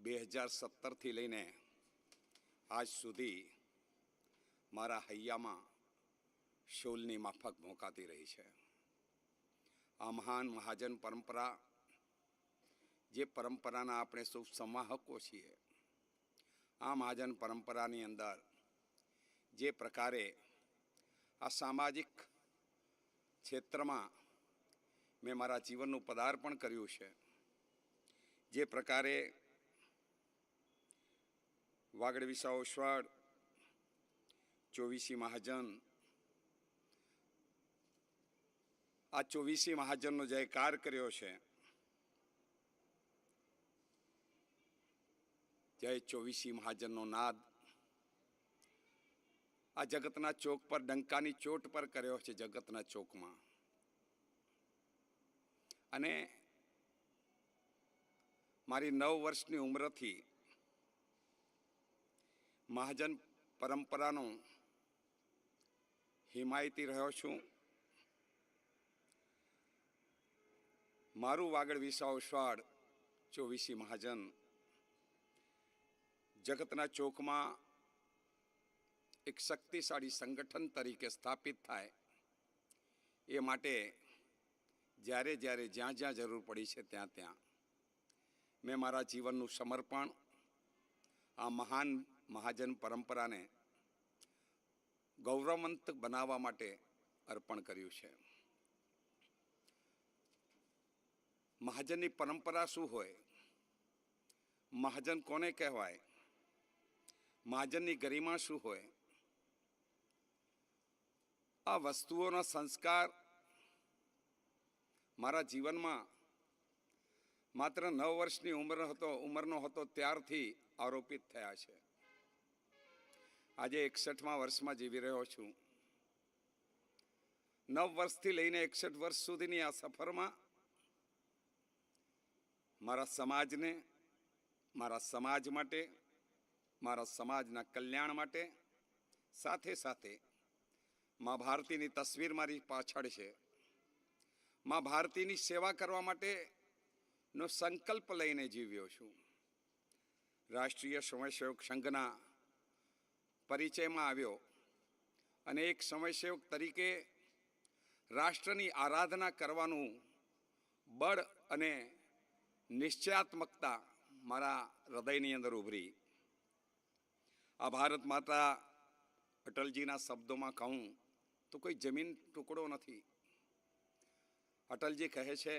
2017થી લઈને આજ સુધી મારા હૈયામાં શૂલની માફક ભોંકાતી રહી છે. આ મહાન મહાજન પરંપરા, જે પરંપરાના આપણે સૌ સંવાહકો છીએ, આ મહાજન પરંપરાની અંદર જે પ્રકારે આ સામાજિક ક્ષેત્રમાં મેં મારા જીવનનું પદાર્પણ કર્યું છે, જે પ્રકારે વાગડ વિસાવ ઓસવાડ, 24 મહાજન, આ 24 મહાજનનો જયકાર કર્યો છે. જય 24 મહાજનનો નાદ આ જગતના ચોક પર, ડંકાની ચોટ પર કર્યો છે, જગતના ચોકમાં. અને મારી 9 વર્ષની ઉંમરથી મહાજન પરંપરાનો હિમાયતી રહ્યો છું. મારું વાગડ વિસાવ ઓસવાડ 24 મહાજન જગતના ચોકમાં એક શક્તિશાળી સંગઠન તરીકે સ્થાપિત થાય એ માટે જ્યારે જ્યાં જ્યાં જરૂર પડી છે ત્યાં મેં મારા જીવનનું સમર્પણ આ મહાન મહાજન પરંપરાને ગૌરવવંત બનાવવા માટે અર્પણ કર્યું છે. મહાજનની પરંપરા શું હોય? મહાજન કોને કહેવાય? મહાજનની ગરિમા શું હોય? આ વસ્તુઓના સંસ્કાર મારા જીવનમાં માત્ર 9 વર્ષની ઉંમરનો હતો ત્યારથી આરોપિત થયા છે. આજે 61મા વર્ષમાં જીવી રહ્યો છું. 9 વર્ષથી લઈને 61 વર્ષ સુધીની આ સફરમાં મારા સમાજને, મારા સમાજ માટે, મારા સમાજના કલ્યાણ માટે, સાથે સાથે મા ભારતીની તસવીર મારી પાછળ છે. મા ભારતીની સેવા કરવા માટેનો સંકલ્પ લઈને જીવ્યો છું. રાષ્ટ્રીય સ્વયંસેવક સંઘના પરિચયમાં આવ્યો અને એક સ્વયંસેવક તરીકે રાષ્ટ્રની આરાધના કરવાનું બળ અને નિશ્ચયાત્મકતા મારા હૃદયની અંદર ઉભરી. આ ભારત માતા અટલજીના શબ્દોમાં કહું તો કોઈ જમીન ટુકડો નથી. અટલજી કહે છે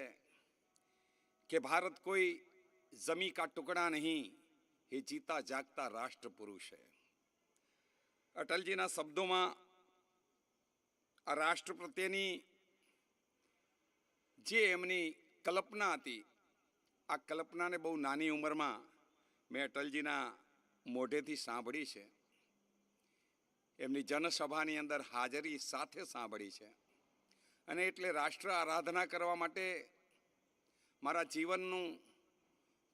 કે ભારત કોઈ જમી કા ટુકડા નહીં, એ જીતા જાગતા રાષ્ટ્ર પુરુષ है. અટલજીના શબ્દોમાં આ રાષ્ટ્ર પ્રત્યેની જે એમની કલ્પના હતી, આ કલ્પનાને બહુ નાની ઉંમરમાં મેં અટલજીના મોઢેથી સાંભળી છે. એમની જનસભાની અંદર હાજરી સાથે સાંભળી છે. અને એટલે રાષ્ટ્ર આરાધના કરવા માટે મારા જીવનનું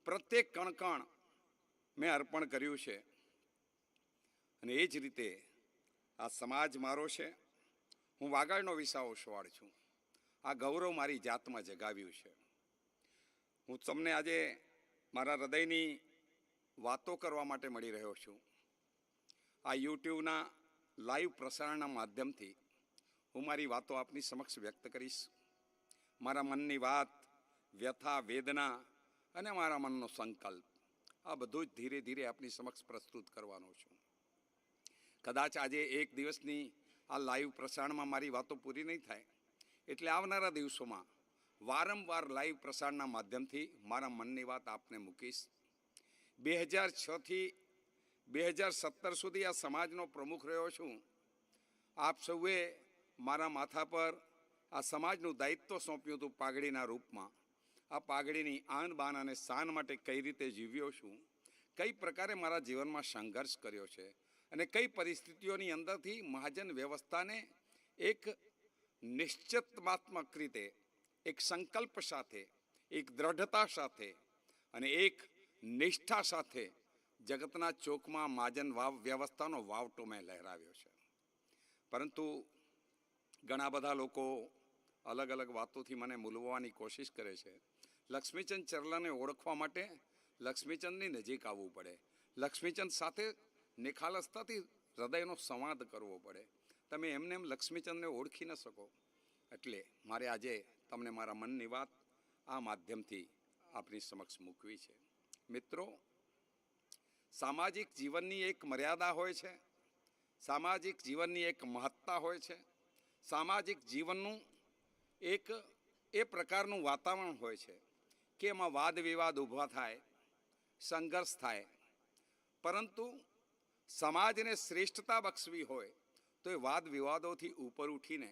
પ્રત્યેક કણકણ મેં અર્પણ કર્યું છે. અને એ જ રીતે આ સમાજ મારો છે. હું વાગડનો વિસાવ ઓસવાડ છું. આ ગૌરવ મારી જાતમાં જગાવ્યું છે. હું તમને આજે મારા હૃદયની વાતો કરવા માટે મળી રહ્યો છું. આ યુટ્યુબના લાઈવ પ્રસારણના માધ્યમથી હું મારી વાતો આપની સમક્ષ વ્યક્ત કરીશ. મારા મનની વાત, વ્યથા, વેદના અને મારા મનનો સંકલ્પ, આ બધું જ ધીરે ધીરે આપની સમક્ષ પ્રસ્તુત કરવાનો છું. કદાચ આજે એક દિવસની આ લાઈવ પ્રસારણમાં મારી વાતો પૂરી નહીં થાય, એટલે આવનારા દિવસોમાં વારંવાર લાઈવ પ્રસારણના માધ્યમથી મારા મનની વાત આપને મૂકીશ. 2006થી 2017 સુધી આ સમાજનો પ્રમુખ રહ્યો છું. આપ સૌએ મારા માથા પર આ સમાજનું દાયિત્વ સોંપ્યું હતું પાઘડીના રૂપમાં. આ પાઘડીની આન બાન અને શાન માટે કઈ રીતે જીવ્યો છું, કઈ પ્રકારે મારા જીવનમાં સંઘર્ષ કર્યો છે અને કઈ પરિસ્થિતિઓની અંદરથી મહાજન વ્યવસ્થાને એક નિશ્ચિતાત્મક રીતે, એક સંકલ્પ સાથે, એક દ્રઢતા સાથે અને એક નિષ્ઠા સાથે જગતના ચોકમાં મહાજન વ્યવસ્થાનો વાવટો મેં લહેરાવ્યો છે. પરંતુ ઘણા બધા લોકો અલગ અલગ વાતોથી મને મૂલવવાની કોશિશ કરે છે. લક્ષ્મીચંદ ચરલાને ઓળખવા માટે લક્ષ્મીચંદની નજીક આવવું પડે, લક્ષ્મીચંદ સાથે નિખાલસતાથી હૃદયનો સંવાદ કરવો પડે. તમે એમને એમ લક્ષ્મીચંદને ઓળખી ન શકો. એટલે મારે આજે તમને મારા મનની વાત આ માધ્યમથી આપની સમક્ષ મૂકવી છે. મિત્રો, સામાજિક જીવનની એક મર્યાદા હોય છે, સામાજિક જીવનની એક મહત્તા હોય છે, સામાજિક જીવનનું એક એ પ્રકારનું વાતાવરણ હોય છે કે એમાં વાદ વિવાદ ઊભા થાય, સંઘર્ષ થાય. પરંતુ સમાજને શ્રેષ્ઠતા બક્ષવી હોય તો એ વાદ વિવાદોથી ઉપર ઉઠીને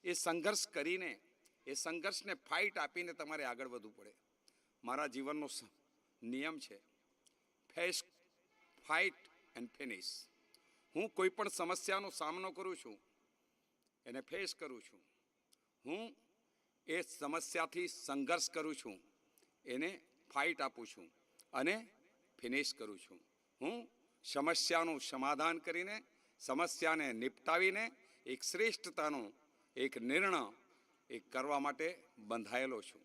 એ સંઘર્ષ કરીને એ સંઘર્ષને ફાઇટ આપીને તમારે આગળ વધવું પડે. મારા જીવનનો નિયમ છે ફેસ, ફાઇટ એન્ડ ફિનિશ. હું કોઈ પણ સમસ્યાનો સામનો કરું છું, એને ફેસ કરું છું. હું એ સમસ્યાથી સંઘર્ષ કરું છું, એને ફાઇટ આપું છું અને ફિનિશ કરું છું. હું સમસ્યાનું સમાધાન કરીને, સમસ્યાને નિપટાવીને એક શ્રેષ્ઠતાનો એક નિર્ણય એક કરવા માટે બંધાયેલો છું.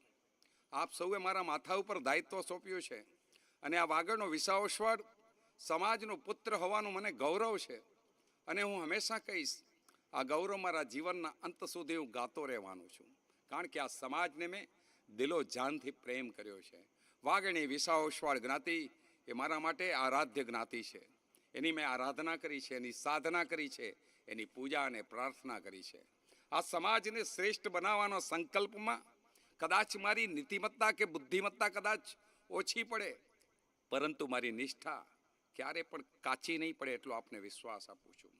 આપ સૌએ મારા માથા ઉપર દાયિત્વ સોંપ્યું છે અને આ વાગડનો વિસાવસ્વર સમાજનો પુત્ર હોવાનું મને ગૌરવ છે. અને હું હંમેશા કહીશ, આ ગૌરવ મારા જીવનના અંત સુધી હું ગાતો રહેવાનો છું. કારણ કે આ સમાજને મેં દિલો જાનથી પ્રેમ કર્યો છે. વાગડની વિસાવસ્વર જ્ઞાતિ એ મારા માટે આરાધ્ય જ્ઞાતિ છે. એની મેં આરાધના કરી છે, એની સાધના કરી છે, એની પૂજા અને પ્રાર્થના કરી છે. આ સમાજને શ્રેષ્ઠ બનાવવાનો સંકલ્પમાં કદાચ મારી નીતિમત્તા કે બુદ્ધિમત્તા કદાચ ઓછી પડે, પરંતુ મારી નિષ્ઠા ક્યારે પણ કાચી નહીં પડે એટલો આપને વિશ્વાસ આપું છું.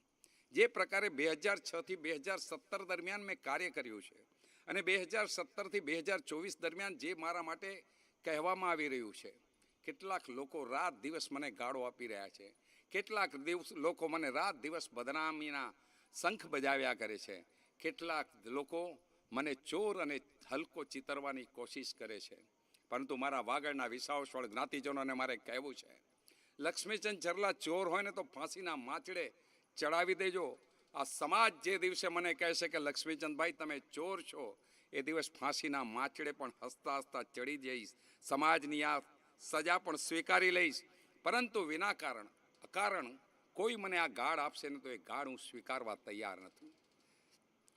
જે પ્રકારે 2006થી 2017 દરમિયાન મેં કાર્ય કર્યું છે અને 2017થી 2024 દરમિયાન જે મારા માટે કહેવામાં આવી રહ્યું છે, કેટલાક લોકો રાત દિવસ મને ગાળો આપી રહ્યા છે, કેટલાક લોકો મને રાત દિવસ બદનામીના શંખ બજાવ્યા કરે છે, કેટલાક લોકો મને ચોર અને હલકો ચિતરવાની કોશિશ કરે છે. પરંતુ મારા વાગડના વિસાવસ્વર જ્ઞાતિજનોને મારે કહેવું છે, લક્ષ્મીચંદ ઝરલા ચોર હોય ને તો ફાંસીના માચડે ચડાવી દેજો. આ સમાજ જે દિવસે મને કહેશે કે લક્ષ્મીચંદભાઈ તમે ચોર છો, એ દિવસ ફાંસીના માચડે પણ હસતા હસતા ચડી જઈશ, સમાજની આ સજા પણ સ્વીકારી લઈશ. પરંતુ વિના કારણ અકારણ કોઈ મને આ ગાળ આપશે ને તો એ ગાળ હું સ્વીકારવા તૈયાર નથી.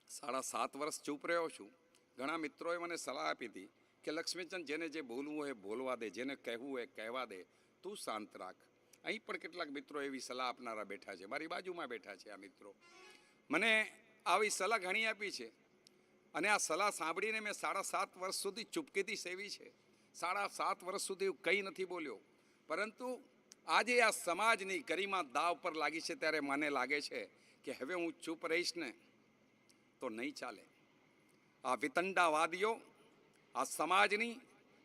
7.5 વર્ષ ચૂપ રહ્યો છું. ઘણા મિત્રોએ મને સલાહ આપી હતી કે લક્ષ્મીચંદ, જેને જે બોલવું હોય બોલવા દે, જેને કહેવું હોય કહેવા દે, તું શાંત રાખ. અહીં પણ કેટલાક મિત્રો એવી સલાહ આપનારા બેઠા છે, મારી બાજુમાં બેઠા છે. આ મિત્રો મને આવી સલાહ ઘણી આપી છે અને આ સલાહ સાંભળીને મેં 7.5 વર્ષ સુધી ચૂપકીથી સેવી છે. 7.5 વર્ષ સુધી હું કંઈ નથી બોલ્યો. પરંતુ આજે આ સમાજની ગરિમા દાવ પર લાગી છે ત્યારે મને લાગે છે કે હવે હું ચૂપ રહીશ ને તો નહીં ચાલે. આ વિતંડાવાદીઓ આ સમાજની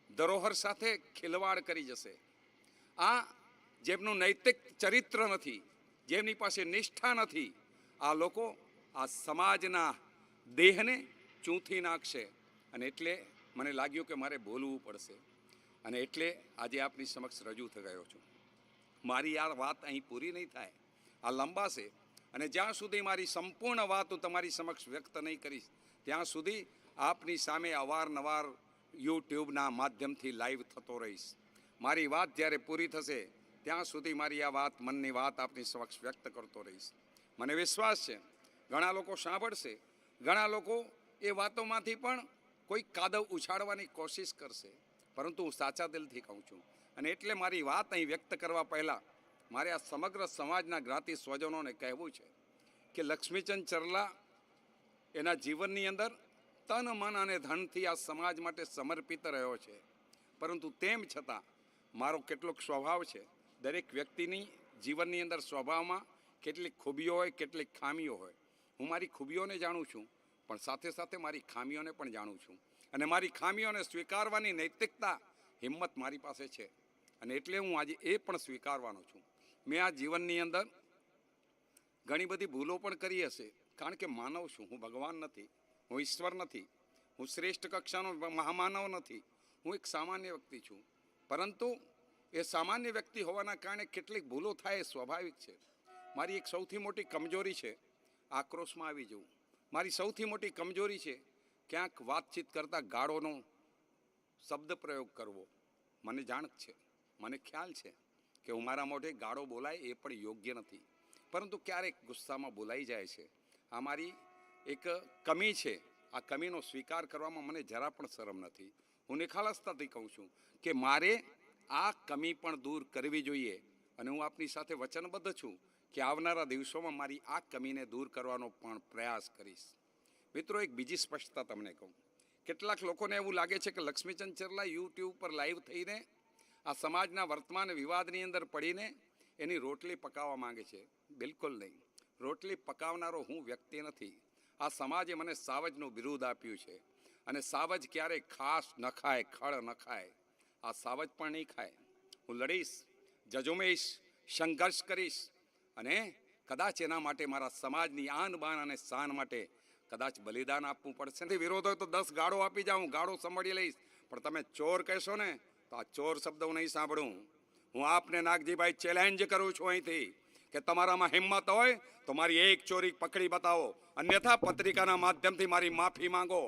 ધરોહર સાથે ખિલવાડ કરી જશે. આ જેમનું નૈતિક ચરિત્ર નથી, જેમની પાસે નિષ્ઠા નથી, આ લોકો આ સમાજના દેહને ચૂંથી નાખશે. અને એટલે મને લાગ્યું કે મારે બોલવું પડશે અને એટલે આજે આપની સમક્ષ રજૂ થઈ ગયો છું. મારી આ વાત અહીં પૂરી નહીં થાય, આ લંબાશે અને જ્યાં સુધી મારી સંપૂર્ણ વાત હું તમારી સમક્ષ વ્યક્ત નહીં કરીશ ત્યાં સુધી આપની સામે અવારનવાર યુટ્યુબના માધ્યમથી લાઈવ થતો રહીશ. મારી વાત જ્યારે પૂરી થશે ત્યાં સુધી મારી આ વાત, મનની વાત આપની સમક્ષ વ્યક્ત કરતો રહીશ. મને વિશ્વાસ છે ઘણા લોકો સાંભળશે, ઘણા લોકો એ વાતોમાંથી પણ કોઈ કાદવ ઉછાળવાની કોશિશ કરશે, પરંતુ હું સાચા દિલથી કહું છું. અને એટલે મારી વાત અહીં વ્યક્ત કરવા પહેલાં મારે આ સમગ્ર સમાજના જ્ઞાતિ સ્વજનોને કહેવું છે કે લક્ષ્મીચંદ ઝરલા એના જીવનની અંદર તન, મન અને ધનથી આ સમાજ માટે સમર્પિત રહ્યો છે. પરંતુ તેમ છતાં મારો કેટલોક સ્વભાવ છે, દરેક વ્યક્તિની જીવનની અંદર સ્વભાવમાં કેટલીક ખૂબીઓ હોય, કેટલીક ખામીઓ હોય. હું મારી ખૂબીઓને જાણું છું, પણ સાથે સાથે મારી ખામીઓને પણ જાણું છું. અને મારી ખામીઓને સ્વીકારવાની નૈતિકતા, હિંમત મારી પાસે છે અને એટલે હું આજે એ પણ સ્વીકારવાનો છું. મેં આ જીવનની અંદર ઘણી બધી ભૂલો પણ કરી હશે, કારણ કે માનવ છું, હું ભગવાન નથી, હું ઈશ્વર નથી, હું શ્રેષ્ઠ કક્ષાનો મહામાનવ નથી, હું એક સામાન્ય વ્યક્તિ છું. પરંતુ એ સામાન્ય વ્યક્તિ હોવાના કારણે કેટલીક ભૂલો થાય એ સ્વાભાવિક છે. મારી એક સૌથી મોટી કમજોરી છે આક્રોશમાં આવી જવું. મારી સૌથી મોટી કમજોરી છે ક્યાંક વાતચીત કરતાં ગાળોનો શબ્દ પ્રયોગ કરવો. મને જાણ છે મને ખ્યાલ છે કે હું મારા મોઢે ગાળો બોલાય એ પણ યોગ્ય નથી, પરંતુ ક્યારેક ગુસ્સામાં બોલાઈ જાય છે. આ મારી એક કમી છે. આ કમીનો સ્વીકાર કરવામાં મને જરા પણ શરમ નથી. હું નિખાલસતાથી કહું છું કે મારે આ કમી પણ દૂર કરવી જોઈએ, અને હું આપની સાથે વચનબદ્ધ છું કે આવનારા દિવસોમાં મારી આ કમીને દૂર કરવાનો પણ પ્રયાસ કરીશ. મિત્રો, એક બીજી સ્પષ્ટતા તમને કહું. કેટલાક લોકોને એવું લાગે છે કે લક્ષ્મીચંદ ચરલા યુટ્યુબ પર લાઈવ થઈને આ સમાજના વર્તમાન વિવાદની અંદર પડીને એની રોટલી પકાવવા માંગે છે. બિલકુલ નહીં. રોટલી પકાવનારો હું વ્યક્તિ નથી. આ સમાજે મને સાવજનું બિરુદ આપ્યું છે, અને સાવજ ક્યારેય ખાસ ન ખાય, ખળ ન ખાય. આ સાવજ પણ નહીં ખાય. હું લડીશ, જજુમીશ, સંઘર્ષ કરીશ, અને કદાચ એના માટે મારા સમાજની આન બાન અને શાન માટે કદાચ બલિદાન આપવું પડશે. વિરોધ હોય તો 10 ગાળો આપી જાઉં, ગાળો સંભાળી લઈશ, પણ તમે ચોર કહેશો ને તો આ ચોર શબ્દ હું નહીં સાંભળું. હું આપને નાગજીભાઈ ચેલેન્જ કરું છું અહીંથી કે તમારામાં હિંમત હોય તો મારી એક ચોરી પકડી બતાવો, અન્યથા પત્રિકાના માધ્યમથી મારી માફી માંગો.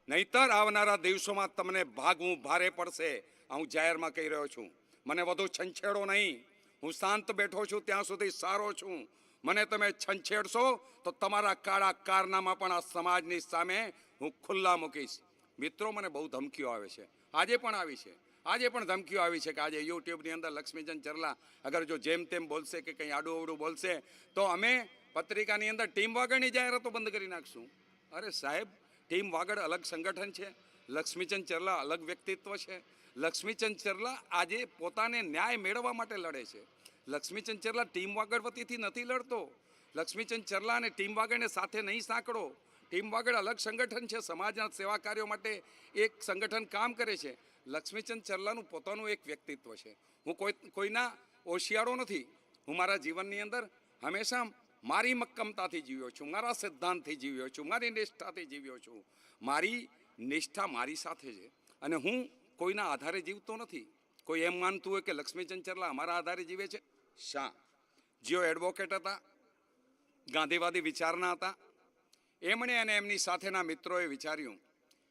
નહીતર આવનારા દિવસોમાં તમને ભાગવું ભારે પડશે. હું જાહેરમાં કહી રહ્યો છું. મને વધુ છંછેડો નહીં. હું શાંત બેઠો છું ત્યાં સુધી સારો છું. મને તમે છંછેડશો તો તમારા કાળા કારનામા પણ આ સમાજની સામે હું ખુલ્લા મૂકીશ. મિત્રો, મને બહુ ધમકીઓ આવે છે. આજે પણ આવી છે. આજે પણ ધમકીઓ આવી છે કે આજે યુટ્યુબની અંદર લક્ષ્મીચંદ ચરલા અગર જો જેમ તેમ બોલશે કે કંઈ આડું અવડું બોલશે તો અમે પત્રિકાની અંદર ટીમ વાગડની જાહેરાતો બંધ કરી નાખશું. અરે સાહેબ, ટીમ વાગડ અલગ સંગઠન છે, લક્ષ્મીચંદ ચરલા અલગ વ્યક્તિત્વ છે. લક્ષ્મીચંદ ચરલા આજે પોતાને ન્યાય મેળવવા માટે લડે છે. લક્ષ્મીચંદ ચરલા ટીમ વાગડ વતીથી નથી લડતો. લક્ષ્મીચંદ ચરલા અને ટીમ વાગડને સાથે નહીં સાંકળો. ટીમ વાગડ અલગ સંગઠન છે, સમાજના સેવા કાર્યો માટે એક સંગઠન કામ કરે છે. લક્ષ્મીચંદ ચરલાનું પોતાનું એક વ્યક્તિત્વ છે. હું કોઈના ઓશિયાળો નથી. હું મારા જીવનની અંદર હંમેશા મારી મક્કમતાથી જીવ્યો છું, મારા સિદ્ધાંતથી જીવ્યો છું, મારી નિષ્ઠાથી જીવ્યો છું. મારી નિષ્ઠા મારી સાથે છે, અને હું કોઈના આધારે જીવતો નથી. કોઈ એમ માનતું હોય કે લક્ષ્મીચંદ ચરલા અમારા આધારે જીવે છે. શા? જેઓ એડવોકેટ હતા, ગાંધીવાદી વિચારના હતા, એમણે અને એમની સાથેના મિત્રોએ વિચાર્યું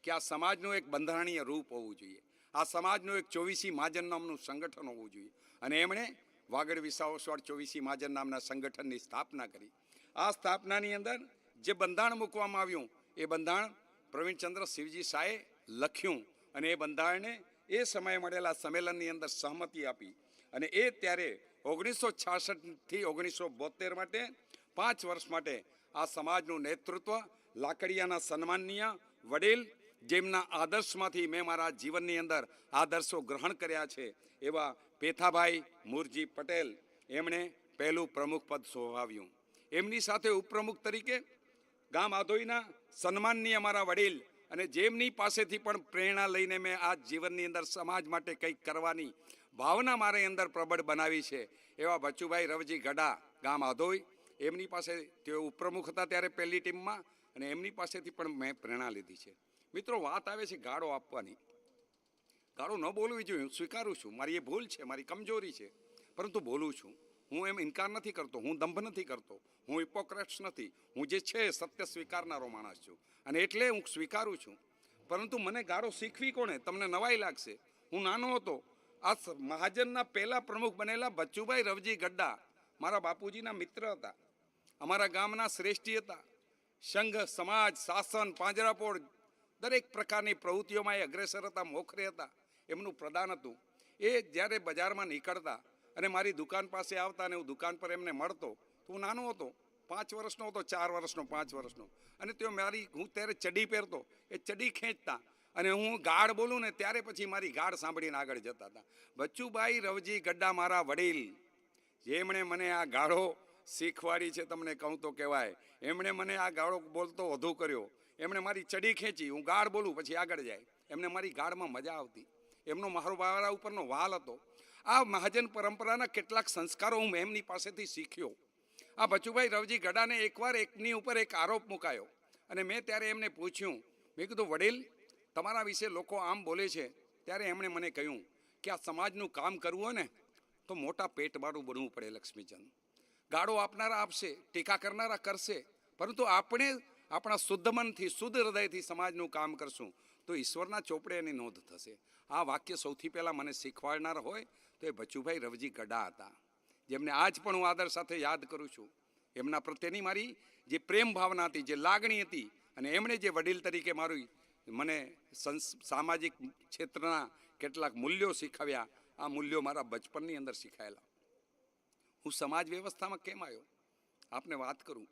કે આ સમાજનું એક બંધારણીય રૂપ હોવું જોઈએ. આ સમાજનું એક 24 મહાજન નામનું સંગઠન હોવું જોઈએ, અને એમણે વાગડ વિસાવસવાડ 24 મહાજન નામના સંગઠનની સ્થાપના કરી. આ સ્થાપનાની અંદર જે બંધારણ મૂકવામાં આવ્યું એ બંધારણ પ્રવીણચંદ્ર શિવજી શાહે લખ્યું, અને એ બંધારણને એ સમયે મળેલા સંમેલનની અંદર સહમતિ આપી. અને એ ત્યારે 1966થી 1972 માટે 5 વર્ષ માટે આ સમાજનું નેતૃત્વ લાકડિયાના સન્માનનીય વડીલ, જેમના આદર્શમાંથી મેં મારા જીવનની અંદર આદર્શો ગ્રહણ કર્યા છે, એવા પેથાભાઈ મુરજી પટેલ, એમણે પહેલું પ્રમુખ પદ સોંપાવ્યું. એમની સાથે ઉપપ્રમુખ તરીકે ગામ આધોઈના સન્માનનીય અમારા વડીલ, અને જેમની પાસેથી પણ પ્રેરણા લઈને મેં આ જીવનની અંદર સમાજ માટે કંઈક કરવાની ભાવના મારી અંદર પ્રબળ બનાવી છે, એવા બચુભાઈ રવજી ગડા, ગામ આધોઈ, એમની પાસે તેઓ ઉપપ્રમુખ હતા ત્યારે પહેલી ટીમમાં, અને એમની પાસેથી પણ મેં પ્રેરણા લીધી છે. મિત્રો, વાત આવે છે ગાળો આપવાની. ગાળો ન બોલવી જોઈએ, હું સ્વીકારું છું, મારી એ ભૂલ છે, મારી કમજોરી છે, પરંતુ બોલું છું. હું એમ ઇનકાર નથી કરતો, હું દંભ નથી કરતો, હું હિપોક્રેટ્સ નથી. હું જે છે સત્ય સ્વીકારનારો માણસ છું, અને એટલે હું સ્વીકારું છું. પરંતુ મને ગાળો શીખવી કોણે? તમને નવાઈ લાગશે. હું નાનો હતો, આ મહાજનના પહેલા પ્રમુખ બનેલા બચુભાઈ રવજી ગડ્ડા મારા બાપુજીના મિત્ર હતા, અમારા ગામના શ્રેષ્ઠી હતા. સંઘ, સમાજ, શાસન, પાંજરાપોળ દરેક પ્રકારની પ્રવૃત્તિઓમાં એ અગ્રેસર હતા, મોખરે હતા. એમનું પ્રદાન હતું. એ જ્યારે બજારમાં નીકળતા અને મારી દુકાન પાસે આવતા, અને હું દુકાન પર એમને મળતો, તો હું નાનો હતો, 5 વર્ષનો હતો, 4 વર્ષનો, 5 વર્ષનો, અને તેઓ હું ત્યારે ચડી પહેરતો, એ ચડી ખેંચતા, અને હું ગાળ બોલું ને ત્યારે પછી મારી ગાળ સાંભળીને આગળ જતા હતા. બચુભાઈ રવજી ગડ્ડા મારા વડીલ, જેમણે મને આ ગાળો શીખવાડી છે, તમને કહું તો કહેવાય. એમણે મને આ ગાળો બોલતો વધુ કર્યો. એમણે મારી ચડી ખેંચી, હું ગાળ બોલું પછી આગળ જાય. એમને મારી ગાળમાં મજા આવતી. એમનો મારા ઉપરનો વાલ હતો. આ મહાજન પરંપરાના કેટલાક સંસ્કારો હું એમની પાસેથી શીખ્યો. આ બચુભાઈ રવજી ગડાને એકવાર એકની ઉપર એક આરોપ મુકાયો, અને મેં ત્યારે એમને પૂછ્યું, મેં કીધું, વડીલ, તમારા વિશે લોકો આમ બોલે છે. ત્યારે એમણે મને કહ્યું કે આ સમાજનું કામ કરવું હોય ને તો મોટા પેટવાળું બનવું પડે લક્ષ્મીચંદ. ગાળો આપનારા આપશે, ટીકા કરનારા કરશે, પરંતુ આપણે આપણા શુદ્ધ મનથી, શુદ્ધ હૃદયથી સમાજનું કામ કરશું તો ઈશ્વરના ચોપડે એની નોંધ થશે. આ વાક્ય સૌથી પહેલાં મને શીખવાડનાર હોય તો એ બચુભાઈ રવજી ગડા હતા, જેમને આજ પણ હું આદર સાથે યાદ કરું છું. એમના પ્રત્યેની મારી જે પ્રેમ ભાવના હતી, જે લાગણી હતી, અને એમણે જે વડીલ તરીકે મને સામાજિક ક્ષેત્રના કેટલાક મૂલ્યો શીખવ્યા, આ મૂલ્યો મારા બચપનની અંદર શીખાયેલા. હું સમાજ વ્યવસ્થામાં કેમ આવ્યો આપને વાત કરું.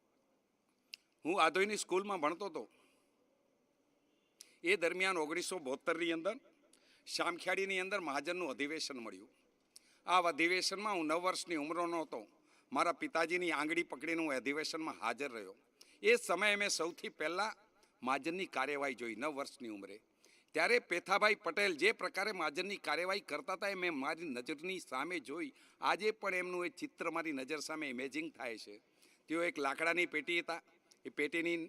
હું આધોઈની સ્કૂલમાં ભણતો હતો. એ દરમિયાન 1972ની અંદર શામખ્યાળીની અંદર મહાજનનું અધિવેશન મળ્યું. આ અધિવેશનમાં હું 9 વર્ષની ઉંમરનો હતો. મારા પિતાજીની આંગળી પકડીને હું અધિવેશનમાં હાજર રહ્યો. એ સમયે મેં સૌથી પહેલાં મહાજનની કાર્યવાહી જોઈ 9 વર્ષની ઉંમરે. ત્યારે પેથાભાઈ પટેલ જે પ્રકારે મહાજનની કાર્યવાહી કરતા હતા એ મેં મારી નજરની સામે જોઈ. આજે પણ એમનું એ ચિત્ર મારી નજર સામે ઇમેજિંગ થાય છે. તેઓ એક લાકડાની પેટી હતા. એ પેટીની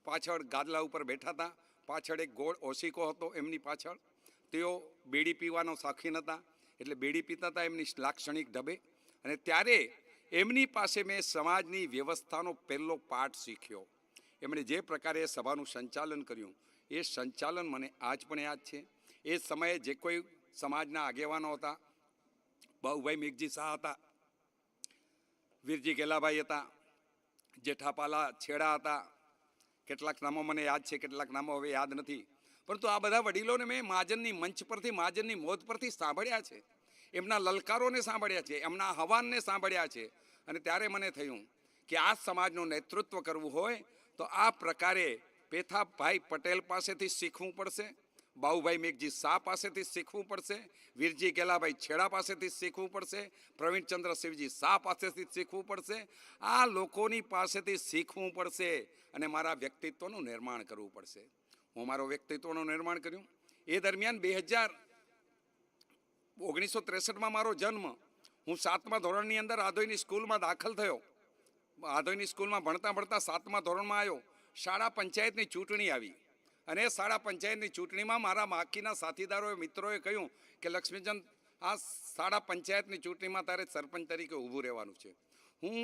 પાછળ ગાદલા ઉપર બેઠા હતા. પાછળ એક ગોળ ઓશિકો હતો એમની પાછળ. તેઓ બીડી પીવાનો શોખીન હતા, એટલે બીડી પીતા હતા એમની લાક્ષણિક ઢબે. અને ત્યારે એમની પાસે મેં સમાજની વ્યવસ્થાનો પહેલો પાઠ શીખ્યો. એમણે જે પ્રકારે સભાનું સંચાલન કર્યું એ સંચાલન મને આજ પણ યાદ છે. એ સમયે જે કોઈ સમાજના આગેવાનો હતા, બાઉભાઈ મેઘજી શાહ હતા, વીરજી ગેલાભાઈ હતા, જેઠાપાલા છેડા હતા, કેટલાક નામો મને યાદ છે, કેટલાક નામો હવે યાદ નથી. પરંતુ આ બધા વડીલોને મેં મહાજનની મંચ પરથી, મહાજનની મોજ પરથી સાંભળ્યા છે. એમના લલકારોને સાંભળ્યા છે, એમના આહવાનને સાંભળ્યા છે. અને ત્યારે મને થયું કે આ સમાજનું નેતૃત્વ કરવું હોય તો આ પ્રકારે પેથાભાઈ પટેલ પાસેથી શીખવું પડશે, બાઉભાઈ મેઘજી શાહ પાસેથી શીખવું પડશે, વીરજી ગેલાભાઈ છેડા પાસેથી શીખવું પડશે, પ્રવીણચંદ્ર શિવજી શાહ પાસેથી શીખવું પડશે. આ લોકોની પાસેથી શીખવું પડશે અને મારા વ્યક્તિત્વનું નિર્માણ કરવું પડશે. હું મારો વ્યક્તિત્વનું નિર્માણ કર્યું. એ દરમિયાન 1963માં મારો જન્મ. હું 7મા ધોરણની અંદર આધોઈની સ્કૂલમાં દાખલ થયો. આધોઈની સ્કૂલમાં ભણતા ભણતા 7મા ધોરણમાં આવ્યો. શાળા પંચાયતની ચૂંટણી આવી અને એ શાળા પંચાયતની ચૂંટણીમાં મારા બાકીના સાથીદારોએ, મિત્રોએ કહ્યું કે લક્ષ્મીચંદ, આ શાળા પંચાયતની ચૂંટણીમાં તારે સરપંચ તરીકે ઊભું રહેવાનું છે. હું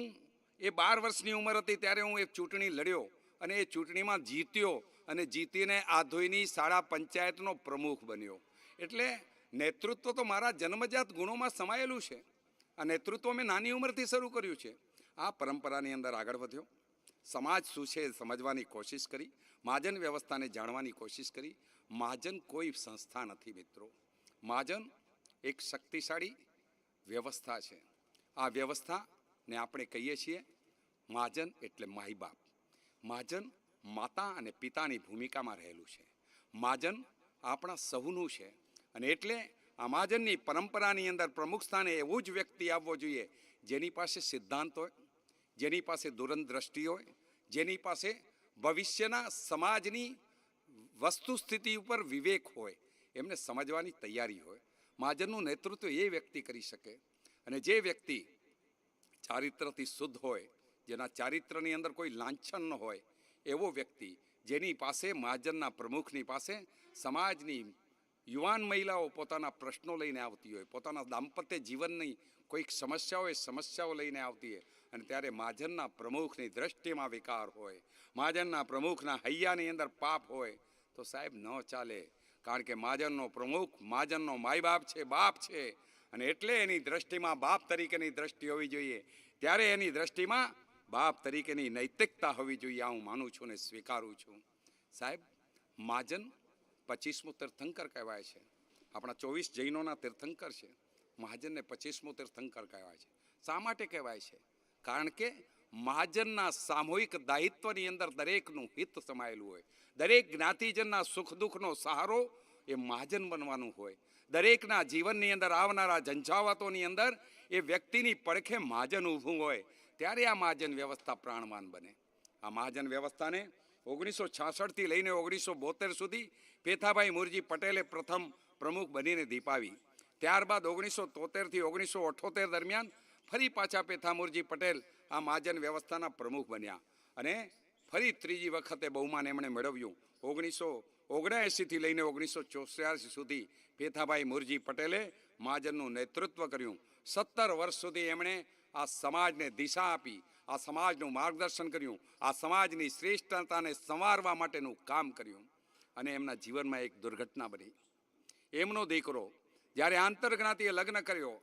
એ 12 વર્ષની ઉંમર હતી ત્યારે હું એક ચૂંટણી લડ્યો અને એ ચૂંટણીમાં જીત્યો અને જીતીને આધોઈની શાળા પંચાયતનો પ્રમુખ બન્યો. એટલે નેતૃત્વ તો મારા જન્મજાત ગુણોમાં સમાયેલું છે. આ નેતૃત્વ મેં નાની ઉંમરથી શરૂ કર્યું છે. આ પરંપરાની અંદર આગળ વધ્યો. સમાજ શું છે સમજવાની કોશિશ કરી, મહાજન વ્યવસ્થાને જાણવાની કોશિશ કરી. મહાજન કોઈ સંસ્થા નથી મિત્રો. મહાજન એક શક્તિશાળી વ્યવસ્થા છે. આ વ્યવસ્થાને આપણે કહીએ છીએ મહાજન એટલે માઈ બાપ. મહાજન માતા અને પિતાની ભૂમિકામાં રહેલું છે. મહાજન આપણા સૌનું છે. અને એટલે આ મહાજનની પરંપરાની અંદર પ્રમુખ સ્થાને એવું જ વ્યક્તિ આવવો જોઈએ જેની પાસે સિદ્ધાંત હોય, જેની પાસે દૂરંદ્રષ્ટિ હોય, જેની પાસે ભવિષ્યના સમાજની વસ્તુસ્થિતિ ઉપર વિવેક હોય, એમને સમજવાની તૈયારી હોય. મહાજનનું નેતૃત્વ એ વ્યક્તિ કરી શકે. અને જે વ્યક્તિ ચારિત્રથી શુદ્ધ હોય, જેના ચારિત્રની અંદર કોઈ લાંછન ન હોય, એવો વ્યક્તિ જેની પાસે, મહાજનના પ્રમુખની પાસે, સમાજની યુવાન મહિલાઓ પોતાના પ્રશ્નો લઈને આવતી હોય, પોતાના દાંપત્ય જીવનની કોઈક સમસ્યાઓ લઈને આવતી હોય, અને ત્યારે મહાજનના પ્રમુખની દ્રષ્ટિમાં વિકાર હોય, મહાજનના પ્રમુખના હૈયાની અંદર પાપ હોય, તો સાહેબ ન ચાલે. કારણ કે મહાજનનો પ્રમુખ મહાજનનો માય બાપ છે, બાપ છે. અને એટલે એની દ્રષ્ટિમાં બાપ તરીકેની દ્રષ્ટિ હોવી જોઈએ. ત્યારે એની દ્રષ્ટિમાં બાપ તરીકેની નૈતિકતા હોવી જોઈએ. આ હું માનું છું ને સ્વીકારું છું. સાહેબ, મહાજન 25મું તીર્થંકર કહેવાય છે. આપણા 24 જૈનોના તીર્થંકર છે. મહાજનને 25મું તીર્થંકર કહેવાય છે. શા માટે કહેવાય છે? કારણ કે મહાજનના સામૂહિક દાયિત્વની અંદર દરેકનું હિત સમાયેલું હોય. દરેક જ્ઞાતિજનના સુખ દુઃખનો સહારો એ મહાજન બનવાનું હોય. દરેકના જીવનની અંદર આવનારા ઝંઝાવાતોની અંદર એ વ્યક્તિની પડખે મહાજન ઊભું હોય, ત્યારે આ મહાજન વ્યવસ્થા પ્રાણવાન બને. આ મહાજન વ્યવસ્થાને 1966થી લઈને 1972 સુધી પેથાભાઈ મુરજી પટેલે પ્રથમ પ્રમુખ બનીને દીપાવી. ત્યારબાદ 1973થી 1978 દરમિયાન ફરી પાછા પેથામુરજી પટેલ આ મહાજન વ્યવસ્થાના પ્રમુખ બન્યા અને ફરી ત્રીજી વખતે બહુમાન એમણે મેળવ્યું. 1979થી લઈને 1984 સુધી પેથાભાઈ મુરજી પટેલે મહાજનનું નેતૃત્વ કર્યું. 17 વર્ષ સુધી એમણે આ સમાજને દિશા આપી, આ સમાજનું માર્ગદર્શન કર્યું, આ સમાજની શ્રેષ્ઠતાને સંવારવા માટેનું કામ કર્યું. અને એમના જીવનમાં એક દુર્ઘટના બની. એમનો દીકરો જ્યારે આંતરજ્ઞાતિએ લગ્ન કર્યો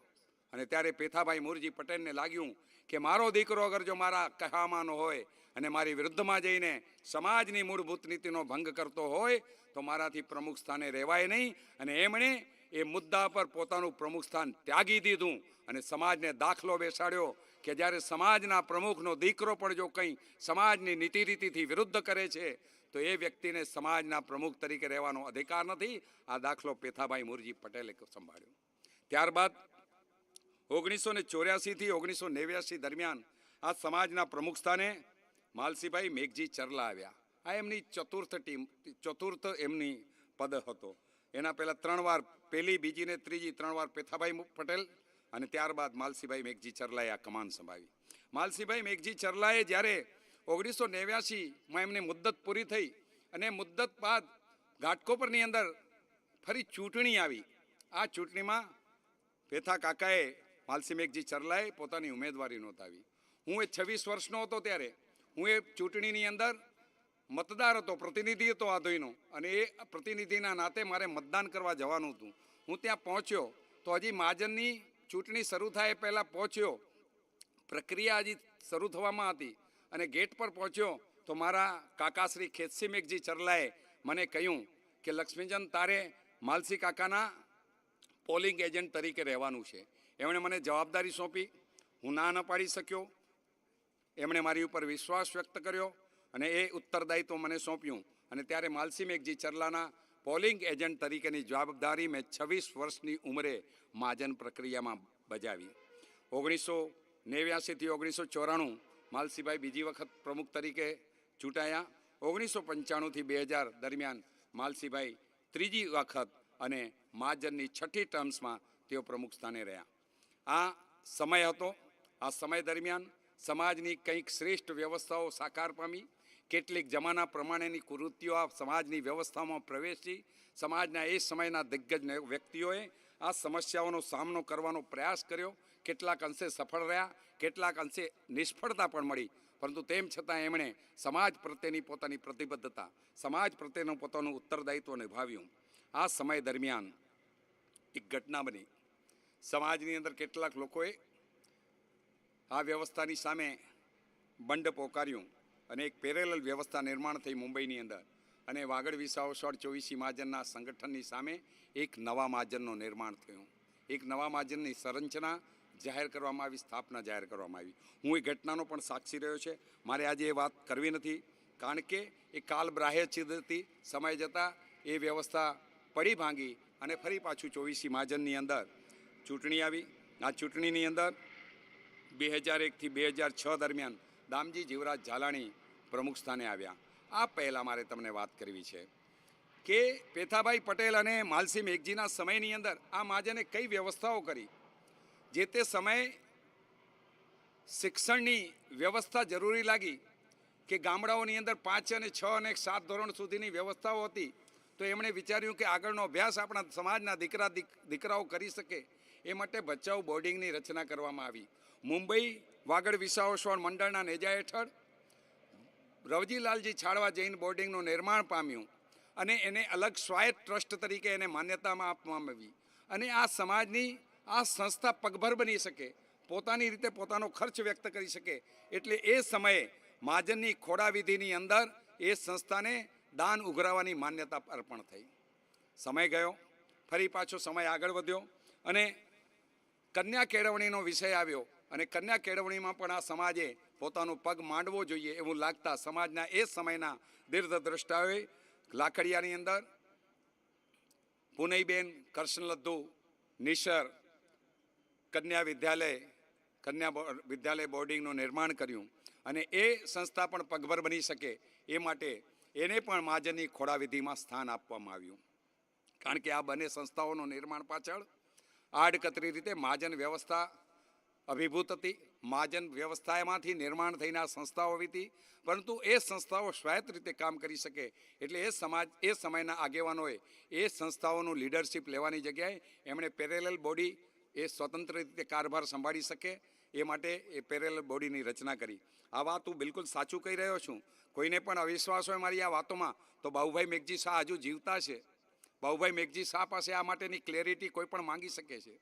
અને ત્યારે પેથાભાઈ મોરજી પટેલને લાગ્યું કે મારો દીકરો અગર જો મારા કહેવામાં હોય અને મારી વિરુદ્ધમાં જઈને સમાજની મૂળભૂત નીતિનો ભંગ કરતો હોય તો મારાથી પ્રમુખ સ્થાને રહેવાય નહીં. અને એમણે એ મુદ્દા પર પોતાનું પ્રમુખ સ્થાન ત્યાગી દીધું અને સમાજને દાખલો બેસાડ્યો કે જ્યારે સમાજના પ્રમુખનો દીકરો પણ જો કંઈ સમાજની નીતિ રીતિથી વિરુદ્ધ કરે છે તો એ વ્યક્તિને સમાજના પ્રમુખ તરીકે રહેવાનો અધિકાર નથી. આ દાખલો પેથાભાઈ મોરજી પટેલે સંભાળ્યો. ત્યારબાદ 1984 થી 1989 દરમિયાન આ સમાજના પ્રમુખ સ્થાને માલસીભાઈ મેઘજી ચરલા આવ્યા. આ એમની ચતુર્થ એમની પદ હતો. એના પહેલાં 3 વાર, પહેલી, બીજી ને ત્રીજી 3 વાર પેથાભાઈ પટેલ અને ત્યારબાદ માલસીભાઈ મેઘજી ચરલાએ આ કમાન સંભાળી. માલસીભાઈ મેઘજી ચરલાએ જ્યારે 1989માં એમની મુદ્દત પૂરી થઈ અને મુદ્દત બાદ ઘાટકોપરની અંદર ફરી ચૂંટણી આવી. આ ચૂંટણીમાં પેથા કાકાએ માલસી મેઘજી ચરલાએ પોતાની ઉમેદવારી નોંધાવી. હું એ 26 વર્ષનો હતો ત્યારે હું એ ચૂંટણીની અંદર મતદાર હતો, પ્રતિનિધિ હતો આધોઈનો, અને એ પ્રતિનિધિના નાતે મારે મતદાન કરવા જવાનું હતું. હું ત્યાં પહોંચ્યો તો હજી મહાજનની ચૂંટણી શરૂ થાય પહેલાં પહોંચ્યો, પ્રક્રિયા હજી શરૂ થવામાં હતી અને ગેટ પર પહોંચ્યો તો મારા કાકાશ્રી ખેતસી મેઘજી ચરલાએ મને કહ્યું કે લક્ષ્મીચંદ, તારે માલસી કાકાના પોલિંગ એજન્ટ તરીકે રહેવાનું છે. એમણે મને જવાબદારી સોંપી. હું ના ન પાડી શક્યો. એમણે મારી ઉપર વિશ્વાસ વ્યક્ત કર્યો અને એ ઉત્તરદાયિત્વ મને સોંપ્યું અને ત્યારે માલસી મેઘજી ચરલાના પોલિંગ એજન્ટ તરીકેની જવાબદારી મેં 26 વર્ષની ઉંમરે મહાજન પ્રક્રિયામાં બજાવી. 1989 થી 1994 માલસીભાઈ બીજી વખત પ્રમુખ તરીકે ચૂંટાયા. 1995 થી 2000 દરમિયાન માલસીભાઈ ત્રીજી વખત અને મહાજનની 6ઠી ટર્મ્સમાં તેઓ પ્રમુખ સ્થાને રહ્યા. આ સમય હતો. આ સમય દરમિયાન સમાજની કંઈક શ્રેષ્ઠ વ્યવસ્થાઓ સાકાર પામી. કેટલીક જમાના પ્રમાણેની કુવૃત્તિઓ આ સમાજની વ્યવસ્થામાં પ્રવેશી. સમાજના એ સમયના દિગ્ગજ વ્યક્તિઓએ આ સમસ્યાઓનો સામનો કરવાનો પ્રયાસ કર્યો. કેટલાક અંશે સફળ રહ્યા, કેટલાક અંશે નિષ્ફળતા પણ મળી, પરંતુ તેમ છતાં એમણે સમાજ પ્રત્યેની પોતાની પ્રતિબદ્ધતા, સમાજ પ્રત્યેનું પોતાનું ઉત્તરદાયિત્વ નિભાવ્યું. આ સમય દરમિયાન એક ઘટના બની. સમાજની અંદર કેટલાક લોકોએ આ વ્યવસ્થાની સામે બંડ પોકાર્યું અને એક પેરેલલ વ્યવસ્થા નિર્માણ થઈ મુંબઈની અંદર. અને વાગડ વિસાવસર 24 મહાજનના સંગઠનની સામે એક નવા મહાજનનું નિર્માણ થયું. એક નવા મહાજનની સંરચના જાહેર કરવામાં આવી, સ્થાપના જાહેર કરવામાં આવી. હું એ ઘટનાનો પણ સાક્ષી રહ્યો છે. મારે આજે એ વાત કરવી નથી કારણ કે એ કાલબાહ્ય ચીજ હતી. સમય જતાં એ વ્યવસ્થા પડી ભાંગી અને ફરી પાછું 24 મહાજનની અંદર ચૂંટણી આવી. આ ચૂંટણીની અંદર 2001 થી 2006 દરમિયાન દામજી જીવરાજ ઝાલાણી પ્રમુખ સ્થાને આવ્યા. આ પહેલાં મારે તમને વાત કરવી છે કે પેથાભાઈ પટેલ અને માલસી મેઘજીના સમયની અંદર આ મહાજને કઈ વ્યવસ્થાઓ કરી. જે તે સમયે શિક્ષણની વ્યવસ્થા જરૂરી લાગી કે ગામડાઓની અંદર 5 અને 6 અને 7 ધોરણ સુધીની વ્યવસ્થાઓ હતી. તો એમણે વિચાર્યું કે આગળનો અભ્યાસ આપણા સમાજના દીકરાઓ કરી શકે એ માટે ભચાઉ બોર્ડિંગની રચના કરવામાં આવી. મુંબઈ વાગડ વિસાવસર મંડળના નેજા હેઠળ રવજીલાલજી છાળવા જૈન બોર્ડિંગનું નિર્માણ પામ્યું અને એને અલગ સ્વાયત્ત ટ્રસ્ટ તરીકે એને માન્યતામાં આપવામાં આવી. અને આ સમાજની આ સંસ્થા પગભર બની શકે, પોતાની રીતે પોતાનો ખર્ચ વ્યક્ત કરી શકે, એટલે એ સમયે મહાજનની ખોડાવિધિની અંદર એ સંસ્થાને દાન ઉઘરાવવાની માન્યતા અર્પણ થઈ. સમય ગયો, ફરી પાછો સમય આગળ વધ્યો અને કન્યા કેળવણીનો વિષય આવ્યો અને કન્યા કેળવણીમાં પણ આ સમાજે પોતાનો પગ માંડવો જોઈએ એવું લાગતા સમાજના એ સમયના દીર્ઘદ્રષ્ટાઓએ લાકડિયાની અંદર પુનઈબેન કરશનલદ્દુ નિશર કન્યા વિદ્યાલય બોર્ડિંગનું નિર્માણ કર્યું અને એ સંસ્થા પણ પગભર બની શકે એ માટે એને પણ મહાજનની ખોડાવિધિમાં સ્થાન આપવામાં આવ્યું. કારણ કે આ બંને સંસ્થાઓનું નિર્માણ પાછળ આડકતરી રીતે મહાજન વ્યવસ્થા અભિભૂત હતી. મહાજન વ્યવસ્થામાંથી નિર્માણ થઈને આ સંસ્થાઓ હતી, પરંતુ એ સંસ્થાઓ સ્વાયત્ત રીતે કામ કરી શકે એટલે એ સમયના આગેવાનોએ એ સંસ્થાઓનું લીડરશિપ લેવાની જગ્યાએ એમણે પેરેલલ બોડી એ સ્વતંત્ર રીતે કારભાર સંભાળી શકે એ માટે એ પેરેલલ બોડીની રચના કરી. આ વાત હું બિલકુલ સાચું કહી રહ્યો છું. કોઈને પણ અવિશ્વાસ હોય મારી આ વાતોમાં તો બાબુભાઈ મેઘજી શાહ હજુ જીવતા છે. બાબુભાઈ મેઘજી શાહ પાસે આ માટેની ક્લેરિટી કોઈ પણ માંગી શકે છે,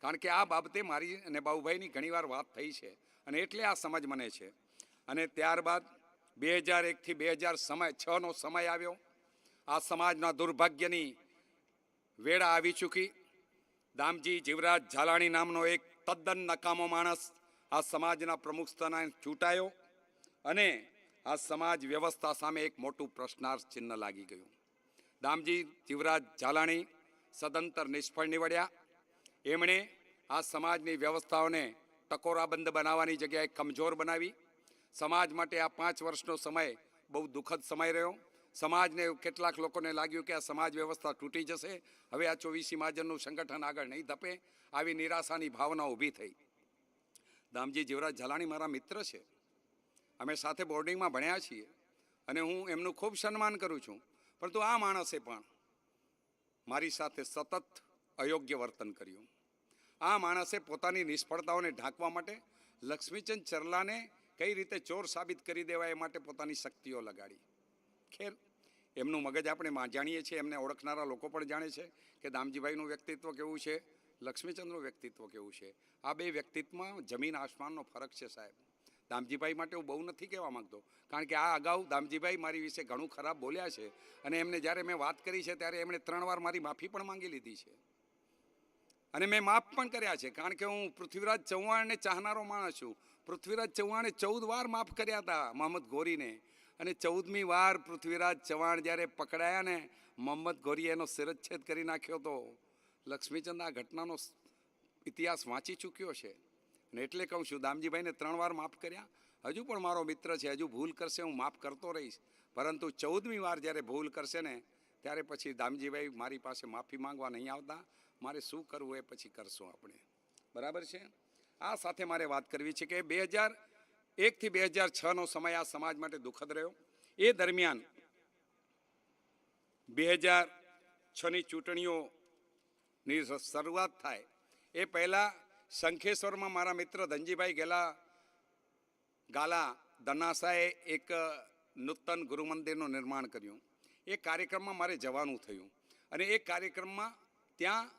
કારણ કે આ બાબતે મારી અને બાબુભાઈની ઘણીવાર વાત થઈ છે અને એટલે આ સમજ મને છે. અને ત્યારબાદ 2001થી 2006નો સમય આવ્યો. આ સમાજના દુર્ભાગ્યની વેળા આવી ચૂકી. દામજી જીવરાજ ઝાલાણી નામનો એક તદ્દન નકામો માણસ આ સમાજના પ્રમુખ સ્થાને ચૂંટાયો અને આ સમાજ વ્યવસ્થા સામે એક મોટું પ્રશ્નાર્થ ચિહ્ન લાગી ગયું. દામજી જીવરાજ ઝાલાણી સદંતર નિષ્ફળ નીવડ્યા. એમણે આ સમાજની વ્યવસ્થાઓને ટકોરાબંધ બનાવવાની જગ્યાએ કમજોર બનાવી. સમાજ માટે આ 5 વર્ષનો સમય બહુ દુઃખદ સમય રહ્યો. સમાજને કેટલાક લોકોને લાગ્યું કે આ સમાજ વ્યવસ્થા તૂટી જશે, હવે આ 24 મહાજનનું સંગઠન આગળ નહીં ધપે, આવી નિરાશાની ભાવના ઊભી થઈ. દામજી જીવરાજ ઝાલાણી મારા મિત્ર છે. અમે સાથે બોર્ડિંગમાં ભણ્યા છીએ અને હું એમનું ખૂબ સન્માન કરું છું. પરંતુ આ માણસે પણ મારી સાથે સતત અયોગ્ય વર્તન કર્યું. આ માણસે પોતાની નિષ્ફળતાઓને ઢાંકવા માટે લક્ષ્મીચંદ ચરલાને કઈ રીતે ચોર સાબિત કરી દેવાય એ માટે પોતાની શક્તિઓ લગાડી. ખેર, એમનું મગજ આપણે જાણીએ છીએ, એમને ઓળખનારા લોકો પણ જાણે છે કે દામજીભાઈનું વ્યક્તિત્વ કેવું છે, લક્ષ્મીચંદનું વ્યક્તિત્વ કેવું છે. આ બે વ્યક્તિત્વમાં જમીન આસમાનનો ફરક છે સાહેબ. દામજીભાઈ માટે હું બહુ નથી કહેવા માંગતો, કારણ કે આ અગાઉ દામજીભાઈ મારી વિશે ઘણું ખરાબ બોલ્યા છે અને એમને જ્યારે મેં વાત કરી છે ત્યારે એમણે 3 વાર મારી માફી પણ માંગી લીધી છે અને મેં માફ પણ કર્યા છે, કારણ કે હું પૃથ્વીરાજ ચૌહાણને ચાહનારો માણસ છું. પૃથ્વીરાજ ચૌહાણે 14 વાર માફ કર્યા હતા મોહમ્મદ ઘોરીને, અને 14મી વાર પૃથ્વીરાજ ચૌહાણ જ્યારે પકડાયા ને મોહમ્મદ ઘોરીએ એનો શિરચ્છેદ કરી નાખ્યો હતો. લક્ષ્મીચંદ આ ઘટનાનો ઇતિહાસ વાંચી ચૂક્યો છે અને એટલે કહું છું, દામજીભાઈને 3 વાર માફ કર્યા. હજુ પણ મારો મિત્ર છે, હજુ ભૂલ કરશે હું માફ કરતો રહીશ, પરંતુ 14મી વાર જ્યારે ભૂલ કરશે ને ત્યારે પછી દામજીભાઈ મારી પાસે માફી માંગવા નહીં આવતા. મારે શું કરવું એ પછી કરશું આપણે, બરાબર છે. આ સાથે મારે વાત કરવી છે કે 2001થી 2006નો સમય આ સમાજ માટે દુઃખદ રહ્યો. એ દરમિયાન 2006ની ચૂંટણીઓની શરૂઆત થાય એ પહેલાં શંખેશ્વરમાં મારા મિત્ર ધનજીભાઈ ગાલા ધનાસાએ એક નૂતન ગુરુમંદિરનું નિર્માણ કર્યું. એ કાર્યક્રમમાં મારે જવાનું થયું અને એ કાર્યક્રમમાં ત્યાં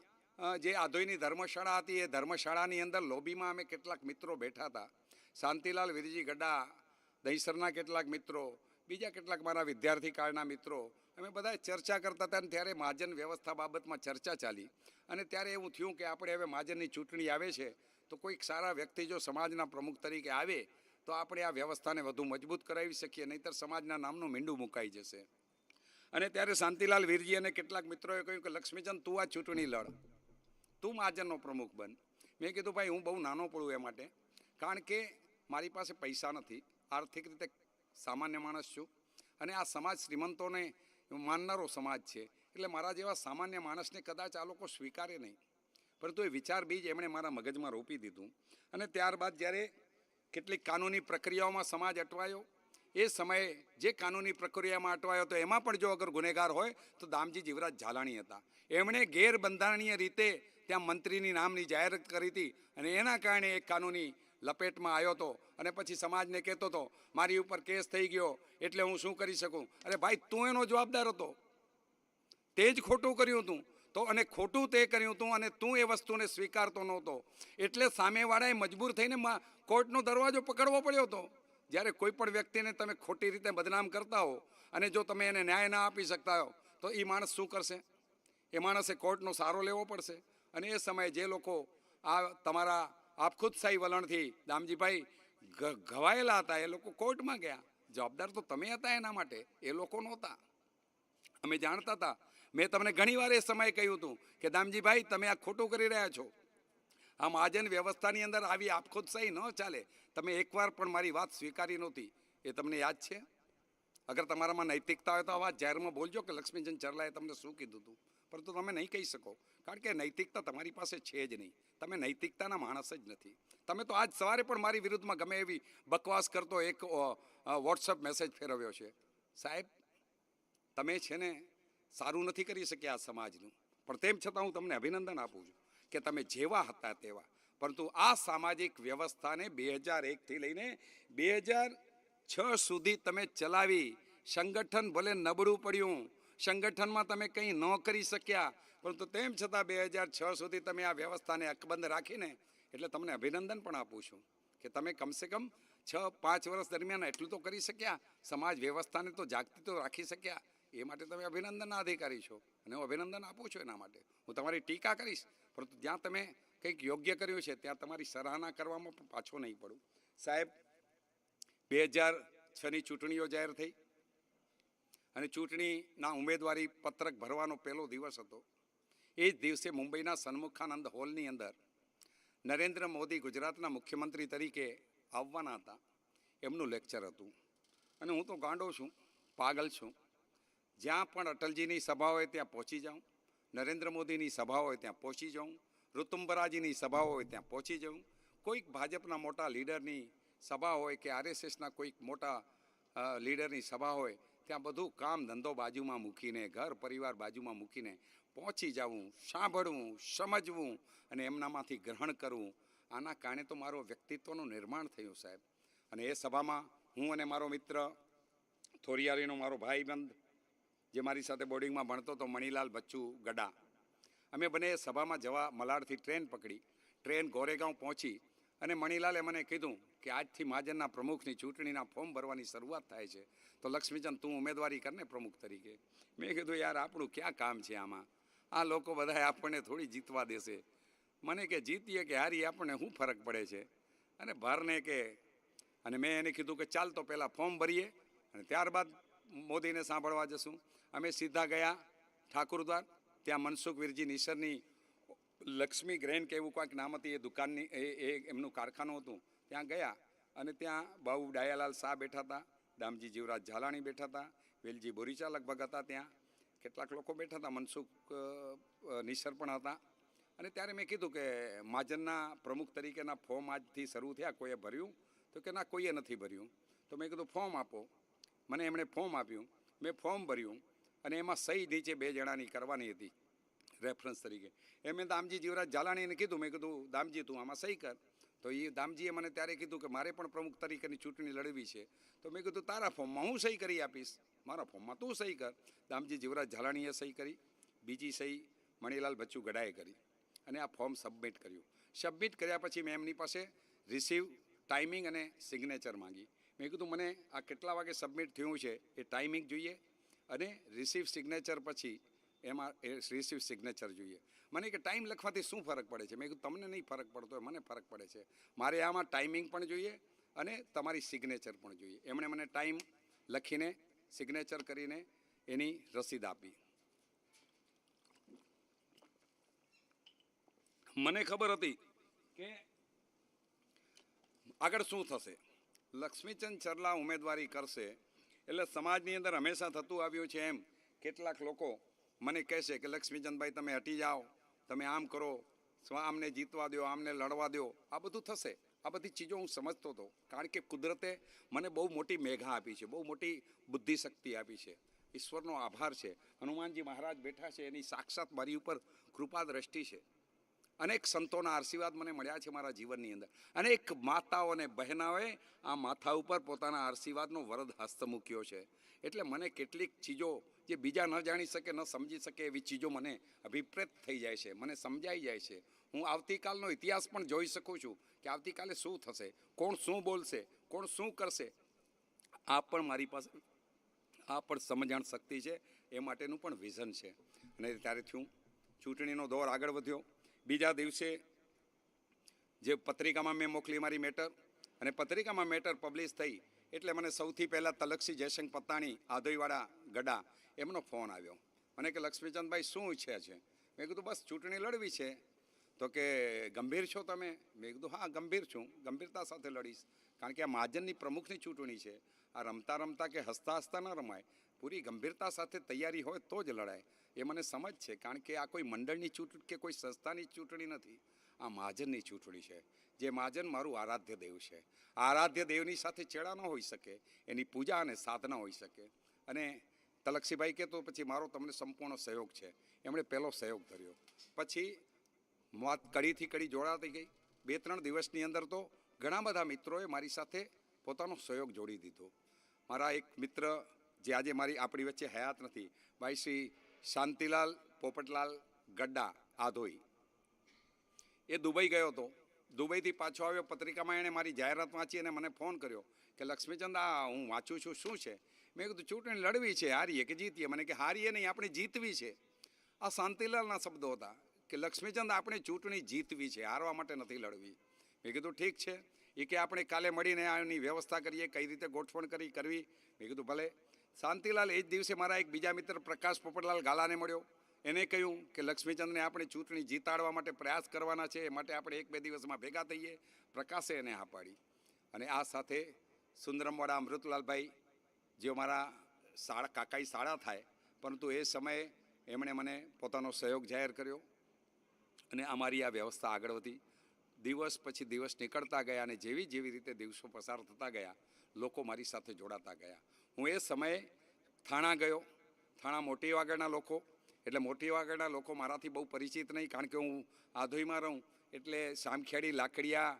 જે આધોઈની ધર્મશાળા હતી એ ધર્મશાળાની અંદર લોબીમાં અમે કેટલાક મિત્રો બેઠા હતા. શાંતિલાલ વિરજી ગડા, દહીસરના કેટલાક મિત્રો, બીજા કેટલાક મારા વિદ્યાર્થી કાળના મિત્રો, અમે બધા ચર્ચા કરતા હતા. અને ત્યારે મહાજન વ્યવસ્થા બાબતમાં ચર્ચા ચાલી અને ત્યારે એવું થયું કે આપણે હવે મહાજનની ચૂંટણી આવે છે તો કોઈક સારા વ્યક્તિ જો સમાજના પ્રમુખ તરીકે આવે તો આપણે આ વ્યવસ્થાને વધુ મજબૂત કરાવી શકીએ, નહીંતર સમાજના નામનું મીંડું મુકાઈ જશે. અને ત્યારે શાંતિલાલ વીરજી અને કેટલાક મિત્રોએ કહ્યું કે લક્ષ્મીચંદ તું આ ચૂંટણી લડ, તું મહાજનનો પ્રમુખ બન. મેં કીધું ભાઈ હું બહુ નાનો પડું એ માટે, કારણ કે મારી પાસે પૈસા નથી, આર્થિક રીતે સામાન્ય માણસ છું અને આ સમાજ શ્રીમંતોને માનનારો સમાજ છે, એટલે મારા જેવા સામાન્ય માણસને કદાચ આ લોકો સ્વીકારે નહીં. પરંતુ એ વિચાર બીજ એમણે મારા મગજમાં રોપી દીધું અને ત્યારબાદ જ્યારે કેટલીક કાનૂની પ્રક્રિયાઓમાં સમાજ અટવાયો, એ સમયે જે કાનૂની પ્રક્રિયામાં અટવાયો તો એમાં પણ જો અગર ગુનેગાર હોય તો દામજી જીવરાજ ઝાલાણી હતા. એમણે ગેરબંધારણીય રીતે ત્યાં મંત્રીની નામની જાહેરાત કરી હતી અને એના કારણે એક કાનૂની લપેટમાં આવ્યો હતો અને પછી સમાજને કહેતો હતો મારી ઉપર કેસ થઈ ગયો એટલે હું શું કરી શકું. અરે ભાઈ, તું એનો જવાબદાર હતો, તે જ ખોટું કર્યું હતું તો, અને ખોટું તે કર્યું હતું અને તું એ વસ્તુને સ્વીકારતો નહોતો એટલે સામેવાળાએ મજબૂર થઈને કોર્ટનો દરવાજો પકડવો પડ્યો હતો. જ્યારે કોઈ પણ વ્યક્તિને તમે ખોટી રીતે બદનામ કરતા હો અને જો તમે એને ન્યાય ના આપી શકતા હો તો એ માણસ શું કરશે? એ માણસે કોર્ટનો સહારો લેવો પડશે. અને એ સમયે જે લોકો આ તમારા આપખુદશાહી વલણથી દામજીભાઈ ઘવાયેલા હતા એ લોકો કોર્ટમાં ગયા. જવાબદાર તો તમે હતા એના માટે, એ લોકો નહોતા. અમે જાણતા હતા. મેં તમને ઘણીવાર એ સમયે કહ્યું હતું કે દામજીભાઈ તમે આ ખોટું કરી રહ્યા છો. આ મહાજન વ્યવસ્થાની અંદર આવી આપખુદશાહી ન ચાલે. તમે એકવાર પણ મારી વાત સ્વીકારી નહોતી, એ તમને યાદ છે? અગર તમારામાં નૈતિકતા હોય તો આ વાત જાહેરમાં બોલજો કે લક્ષ્મીચંદ ચરલાએ તમને શું કીધું હતું, પરંતુ તમે નહીં કહી શકો કારણ કે નૈતિકતા તમારી પાસે છે જ નહીં. તમે નૈતિકતાના માણસ જ નથી. તમે તો આજ સવારે પણ મારી વિરુદ્ધમાં ગમે એવી બકવાસ કરતો એક વોટ્સઅપ મેસેજ ફેરવ્યો છે. સાહેબ, તમે છે ને સારું નથી કરી શક્યા આ સમાજનું, પણ તેમ છતાં હું તમને અભિનંદન આપું છું કે તમે જેવા હતા તેવા, પરંતુ આ સામાજિક વ્યવસ્થાને 2001થી લઈને 2006 સુધી તમે ચલાવી. સંગઠન ભલે નબળું પડ્યું, સંગઠનમાં તમે કંઈ ન કરી શક્યા, પરંતુ તેમ છતાં 2006 સુધી તમે આ વ્યવસ્થાને અકબંધ રાખીને એટલે તમને અભિનંદન પણ આપું છું કે તમે કમસે કમ 6-5 વર્ષ દરમિયાન એટલું તો કરી શક્યા, સમાજ વ્યવસ્થાને તો જાગતી તો રાખી શક્યા. એ માટે તમે અભિનંદનના અધિકારી છો અને હું અભિનંદન આપું છું એના માટે. હું તમારી ટીકા કરીશ, પરંતુ જ્યાં તમે કંઈક યોગ્ય કર્યું છે ત્યાં તમારી સરાહના કરવામાં પણ પાછો નહીં પડું. સાહેબ, 2006ની ચૂંટણીઓ જાહેર થઈ અને ચૂંટણીના ઉમેદવારી પત્રક ભરવાનો પહેલો દિવસ હતો. એ જ દિવસે મુંબઈના સન્મુખાનંદ હોલની અંદર નરેન્દ્ર મોદી ગુજરાતના મુખ્યમંત્રી તરીકે આવવાના હતા. એમનું લેક્ચર હતું અને હું તો ગાંડો છું, પાગલ છું. જ્યાં પણ અટલજીની સભા હોય ત્યાં પહોંચી જાઉં, નરેન્દ્ર મોદીની સભા હોય ત્યાં પહોંચી જાઉં, ઋતુંબરાજીની સભા હોય ત્યાં પહોંચી જાઉં, કોઈક ભાજપના મોટા લીડરની સભા હોય કે આરએસએસના કોઈક મોટા લીડરની સભા હોય ત્યાં બધું કામ ધંધો બાજુમાં મૂકીને, ઘર પરિવાર બાજુમાં મૂકીને પહોંચી જવું, સાંભળવું, સમજવું અને એમનામાંથી ગ્રહણ કરવું. આના કારણે તો મારો વ્યક્તિત્વનું નિર્માણ થયું સાહેબ. અને એ સભામાં હું અને મારો મિત્ર થોરિયારીનો મારો ભાઈબંધ જે મારી સાથે બોર્ડિંગમાં ભણતો હતો, મણીલાલ બચ્ચુ ગડા, અમે બંને સભામાં જવા મલાડથી ટ્રેન પકડી. ટ્રેન ગોરેગાંવ પહોંચી અને મણીલાલે મને કીધું કે આજથી મહાજનના પ્રમુખની ચૂંટણીના ફોર્મ ભરવાની શરૂઆત થાય છે, તો લક્ષ્મીચંદ તું ઉમેદવારી કરને પ્રમુખ તરીકે. મેં કીધું યાર આપણું ક્યાં કામ છે આમાં, આ લોકો બધા આપણને થોડી જીતવા દેશે. મને કે જીતીએ કે હારીએ આપણને શું ફરક પડે છે, અને ભરને કે. અને મેં એને કીધું કે ચાલ તો પહેલાં ફોર્મ ભરીએ અને ત્યારબાદ મોદીને સાંભળવા જશું. અમે સીધા ગયા ઠાકુરદ્વાર. ત્યાં મનસુખ વીરજી નિસરની લક્ષ્મી ગ્રેન કે એવું કાંઈક નામ હતી એ દુકાનની, એ એમનું કારખાનું હતું. ત્યાં ગયા અને ત્યાં બાબુ ડાયાલાલ શાહ બેઠા હતા, દામજી જીવરાજ ઝાલાણી બેઠા હતા, વેલજી બોરીચા લગભગ હતા, ત્યાં કેટલાક લોકો બેઠા હતા, મનસુખ નિસર પણ હતા. અને ત્યારે મેં કીધું કે મહાજનના પ્રમુખ તરીકેના ફોર્મ આજથી શરૂ થયા, કોઈએ ભર્યું? તો કે ના, કોઈએ નથી ભર્યું. તો મેં કીધું ફોર્મ આપો. મને એમણે ફોર્મ આપ્યું, મેં ફોર્મ ભર્યું અને એમાં સહી નીચે 2 જણાની કરવાની હતી રેફરન્સ તરીકે. એ મેં દામજી જીવરાજ ઝાલાણીને કીધું, મેં કીધું દામજી તું આમાં સહી કર. તો એ દામજીએ મને ત્યારે કીધું કે મારે પણ પ્રમુખ તરીકેની ચૂંટણી લડવી છે. તો મેં કીધું તારા ફોર્મમાં હું સહી કરી આપીશ, મારા ફોર્મમાં તું સહી કર. દામજી જીવરાજ ઝાલાણીએ સહી કરી, બીજી સહી મણીલાલ બચ્ચુ ગડાએ કરી અને આ ફોર્મ સબમિટ કર્યું. સબમિટ કર્યા પછી મેં એમની પાસે રિસીવ, ટાઈમિંગ અને સિગ્નેચર માંગી. મેં કીધું મને આ કેટલા વાગે સબમિટ થયું છે એ ટાઈમિંગ જોઈએ અને રિસીવ સિગ્નેચર પછી એમાં એ રિસીવ સિગ્નેચર જોઈએ. મને કે ટાઈમ લખવાથી શું ફરક પડે છે? મેં કીધું તમને નહીં ફરક પડતો હોય, મને ફરક પડે છે. મારે આમાં ટાઈમિંગ પણ જોઈએ અને તમારી સિગ્નેચર પણ જોઈએ. એમણે મને ટાઈમ લખીને સિગ્નેચર કરીને એની રસીદ આપી. મને ખબર હતી કે આગળ શું થશે. લક્ષ્મીચંદ ચરલા ઉમેદવારી કરશે એટલે સમાજની અંદર હંમેશા થતું આવ્યું છે એમ કેટલાક લોકો મને કહેશે કે લક્ષ્મીચંદભાઈ તમે હટી જાઓ, તમે આમ કરો, આમને જીતવા દો, આમને લડવા દો. આ બધું થશે. આ બધી ચીજો હું સમજતો હતો, કારણ કે કુદરતે મને બહુ મોટી મેઘા આપી છે, બહુ મોટી બુદ્ધિશક્તિ આપી છે. ઈશ્વરનો આભાર છે. હનુમાનજી મહારાજ બેઠા છે, એની સાક્ષાત મારી ઉપર કૃપા દ્રષ્ટિ છે. અનેક સંતોના આશીર્વાદ મને મળ્યા છે મારા જીવનની અંદર. અનેક માતાઓ અને બહેનાઓએ આ માથા ઉપર પોતાના આશીર્વાદનો વરદ હસ્ત મૂક્યો છે. એટલે મને કેટલીક ચીજો જે બીજા ન જાણી શકે, ન સમજી શકે એવી ચીજો મને અભિપ્રેત થઈ જાય છે, મને સમજાઈ જાય છે. હું આવતીકાલનો ઇતિહાસ પણ જોઈ શકું છું કે આવતીકાલે શું થશે, કોણ શું બોલશે, કોણ શું કરશે. આ પણ મારી પાસે આ પણ સમજણ શક્તિ છે, એ માટેનું પણ વિઝન છે. અને ત્યારે થયું, ચૂંટણીનો દોર આગળ વધ્યો. બીજા દિવસે જે પત્રિકામાં મેં મોકલી મારી મેટર, અને પત્રિકામાં મેટર પબ્લિશ થઈ એટલે મને સૌથી પહેલાં તલક્ષી જયશંક પત્તાણી, આધોઈવાડા ગડા, એમનો ફોન આવ્યો. મને કે લક્ષ્મીચંદભાઈ શું ઈચ્છે છે? મેં કીધું બસ ચૂંટણી લડવી છે. તો કે ગંભીર છો તમે? મેં કીધું હા ગંભીર છું, ગંભીરતા સાથે લડીશ. કારણ કે આ મહાજનની પ્રમુખની ચૂંટણી છે. આ રમતા રમતા કે હસતા હસતા ન રમાય, પૂરી ગંભીરતા સાથે તૈયારી હોય તો જ લડાય. એ મને સમજ છે, કારણ કે આ કોઈ મંડળની ચૂંટણી કે કોઈ સંસ્થાની ચૂંટણી નથી, આ મહાજનની ચૂંટણી છે. જે મહાજન મારું આરાધ્ય દેવ છે. આરાધ્ય દેવની સાથે ચેડા ન હોઈ શકે, એની પૂજા અને સાધના હોઈ શકે. અને તલક્ષીભાઈ કે તો પછી મારો તમને સંપૂર્ણ સહયોગ છે. એમણે પહેલો સહયોગ ધર્યો. પછી વાત કડીથી કડી જોડાતી ગઈ. 2-3 દિવસની અંદર તો ઘણા બધા મિત્રોએ મારી સાથે પોતાનો સહયોગ જોડી દીધો. મારા એક મિત્ર જે આજે આપણી વચ્ચે હયાત નથી, ભાઈ શ્રી શાંતિલાલ પોપટલાલ ગડ્ડા આધોઈ, એ દુબઈ ગયો હતો. દુબઈથી પાછો આવ્યો, પત્રિકામાં એણે મારી જાહેરાત વાંચી અને મને ફોન કર્યો કે લક્ષ્મીચંદ, આ હું વાંચું છું, શું છે? મેં કીધું ચૂંટણી લડવી છે, હારીએ કે જીતીએ? મને કે હારીએ નહીં, આપણે જીતવી છે. આ શાંતિલાલના શબ્દો હતા કે લક્ષ્મીચંદ, આપણે ચૂંટણી જીતવી છે, હારવા માટે નથી લડવી. મેં કીધું ઠીક છે. એ કે આપણે કાલે મળીને આની વ્યવસ્થા કરીએ, કઈ રીતે ગોઠવણ કરવી. મેં કીધું ભલે. શાંતિલાલ એ જ દિવસે મારા એક બીજા મિત્ર પ્રકાશ પોપટલાલ ગાલાને મળ્યો. એને કહ્યું કે લક્ષ્મીચંદને આપણે ચૂંટણી જીતાડવા માટે પ્રયાસ કરવાના છે, એ માટે આપણે 1-2 દિવસમાં ભેગા થઈએ. પ્રકાશે એને હા પાડી. અને આ સાથે સુંદરમવાડા અમૃતલાલભાઈ, જે મારા કાકાઈ શાળા થાય, પરંતુ એ સમયે એમણે મને પોતાનો સહયોગ જાહેર કર્યો અને અમારી આ વ્યવસ્થા આગળ વધી. દિવસ પછી દિવસ નીકળતા ગયા અને જેવી રીતે દિવસો પસાર થતા ગયા, લોકો મારી સાથે જોડાતા ગયા. હું એ સમયે થાણા ગયો. થાણા મોટી વાગડના લોકો, એટલે મોટી વાગડના લોકો મારાથી બહુ પરિચિત નહીં, કારણ કે હું આધોઈમાં રહું એટલે સામખિયાળી, લાકડિયા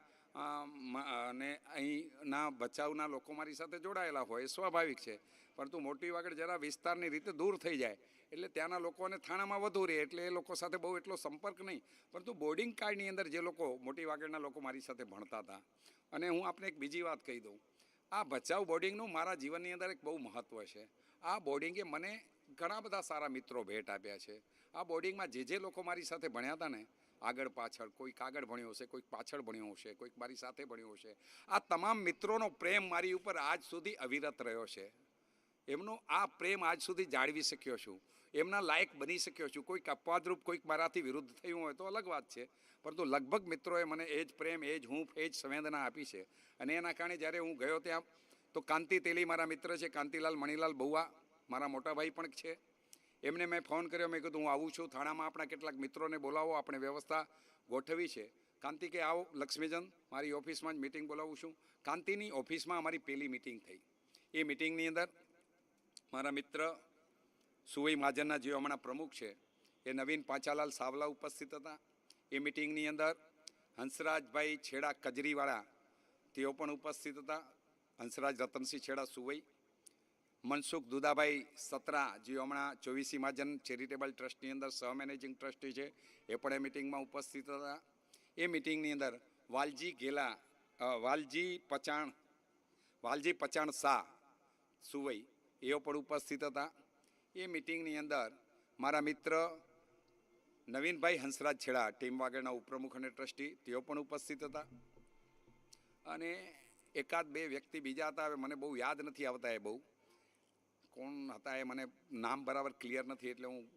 અને અહીંના બચાવના લોકો મારી સાથે જોડાયેલા હોય, એ સ્વાભાવિક છે. પરંતુ મોટી વાગડ જરા વિસ્તારની રીતે દૂર થઈ જાય એટલે ત્યાંના લોકોને થાણામાં વધુ રહે, એટલે એ લોકો સાથે બહુ એટલો સંપર્ક નહીં. પરંતુ બોર્ડિંગ કાર્ડની અંદર જે લોકો મોટી વાગડના લોકો મારી સાથે ભણતા હતા. અને હું આપને એક બીજી વાત કહી દઉં, આ ભચાઉ બોર્ડિંગનું મારા જીવનની અંદર એક બહુ મહત્ત્વ છે. આ બોર્ડિંગે મને ઘણા બધા સારા મિત્રો ભેટ આપ્યા છે. આ બોર્ડિંગમાં જે લોકો મારી સાથે ભણ્યા હતા ને, આગળ પાછળ, કોઈક આગળ ભણ્યો હશે, કોઈક પાછળ ભણ્યો હશે, કોઈક મારી સાથે ભણ્યો હશે, આ તમામ મિત્રોનો પ્રેમ મારી ઉપર આજ સુધી અવિરત રહ્યો છે. એમનો આ પ્રેમ આજ સુધી જાળવી શક્યો છું, એમના લાયક બની શક્યો છું. કોઈક અપવાદરૂપ, કોઈક મારાથી વિરુદ્ધ થયું હોય તો અલગ વાત છે, પરંતુ લગભગ મિત્રોએ મને એ જ પ્રેમ, એ જ હૂંફ, એ જ સંવેદના આપી છે. અને એના કારણે જ્યારે હું ગયો ત્યાં તો કાંતિ તેલી મારા મિત્ર છે, કાંતિલાલ મણીલાલ બહુવા મારા મોટા ભાઈ પણ છે. એમને મેં ફોન કર્યો, મેં કીધું હું આવું છું થાણામાં, આપણા કેટલાક મિત્રોને બોલાવો, આપણે વ્યવસ્થા ગોઠવી છે. કાંતિ કે આવો લક્ષ્મીચંદ, મારી ઓફિસમાં જ મિટિંગ બોલાવું છું. કાંતિની ઓફિસમાં અમારી પહેલી મિટિંગ થઈ. એ મિટિંગની અંદર મારા મિત્ર સુવઈ મહાજનના જે હમણાં પ્રમુખ છે એ નવીન પાંચાલાલ સાવલા ઉપસ્થિત હતા. એ મિટિંગની અંદર હંસરાજભાઈ છેડા કજરીવાળા તેઓ પણ ઉપસ્થિત હતા. હંસરાજ રતનસિંહ છેડા સુવઈ, મનસુખ દુદાભાઈ સત્રા જે હમણાં 24 મહાજન ચેરિટેબલ ટ્રસ્ટની અંદર સહ મેનેજિંગ ટ્રસ્ટી છે, એ પણ એ મિટિંગમાં ઉપસ્થિત હતા. એ મિટિંગની અંદર વાલજી પચાણ શાહ સુવઈ એઓ પણ ઉપસ્થિત હતા. એ મિટિંગની અંદર મારા મિત્ર નવીનભાઈ હંસરાજ છેડા, ટીમ વાગડના ઉપપ્રમુખ અને ટ્રસ્ટી, તેઓ પણ ઉપસ્થિત હતા. અને 1-2 વ્યક્તિ બીજા હતા, હવે મને બહુ યાદ નથી આવતા, એ બહુ કોણ હતા એ મને નામ બરાબર ક્લિયર નથી, એટલે હું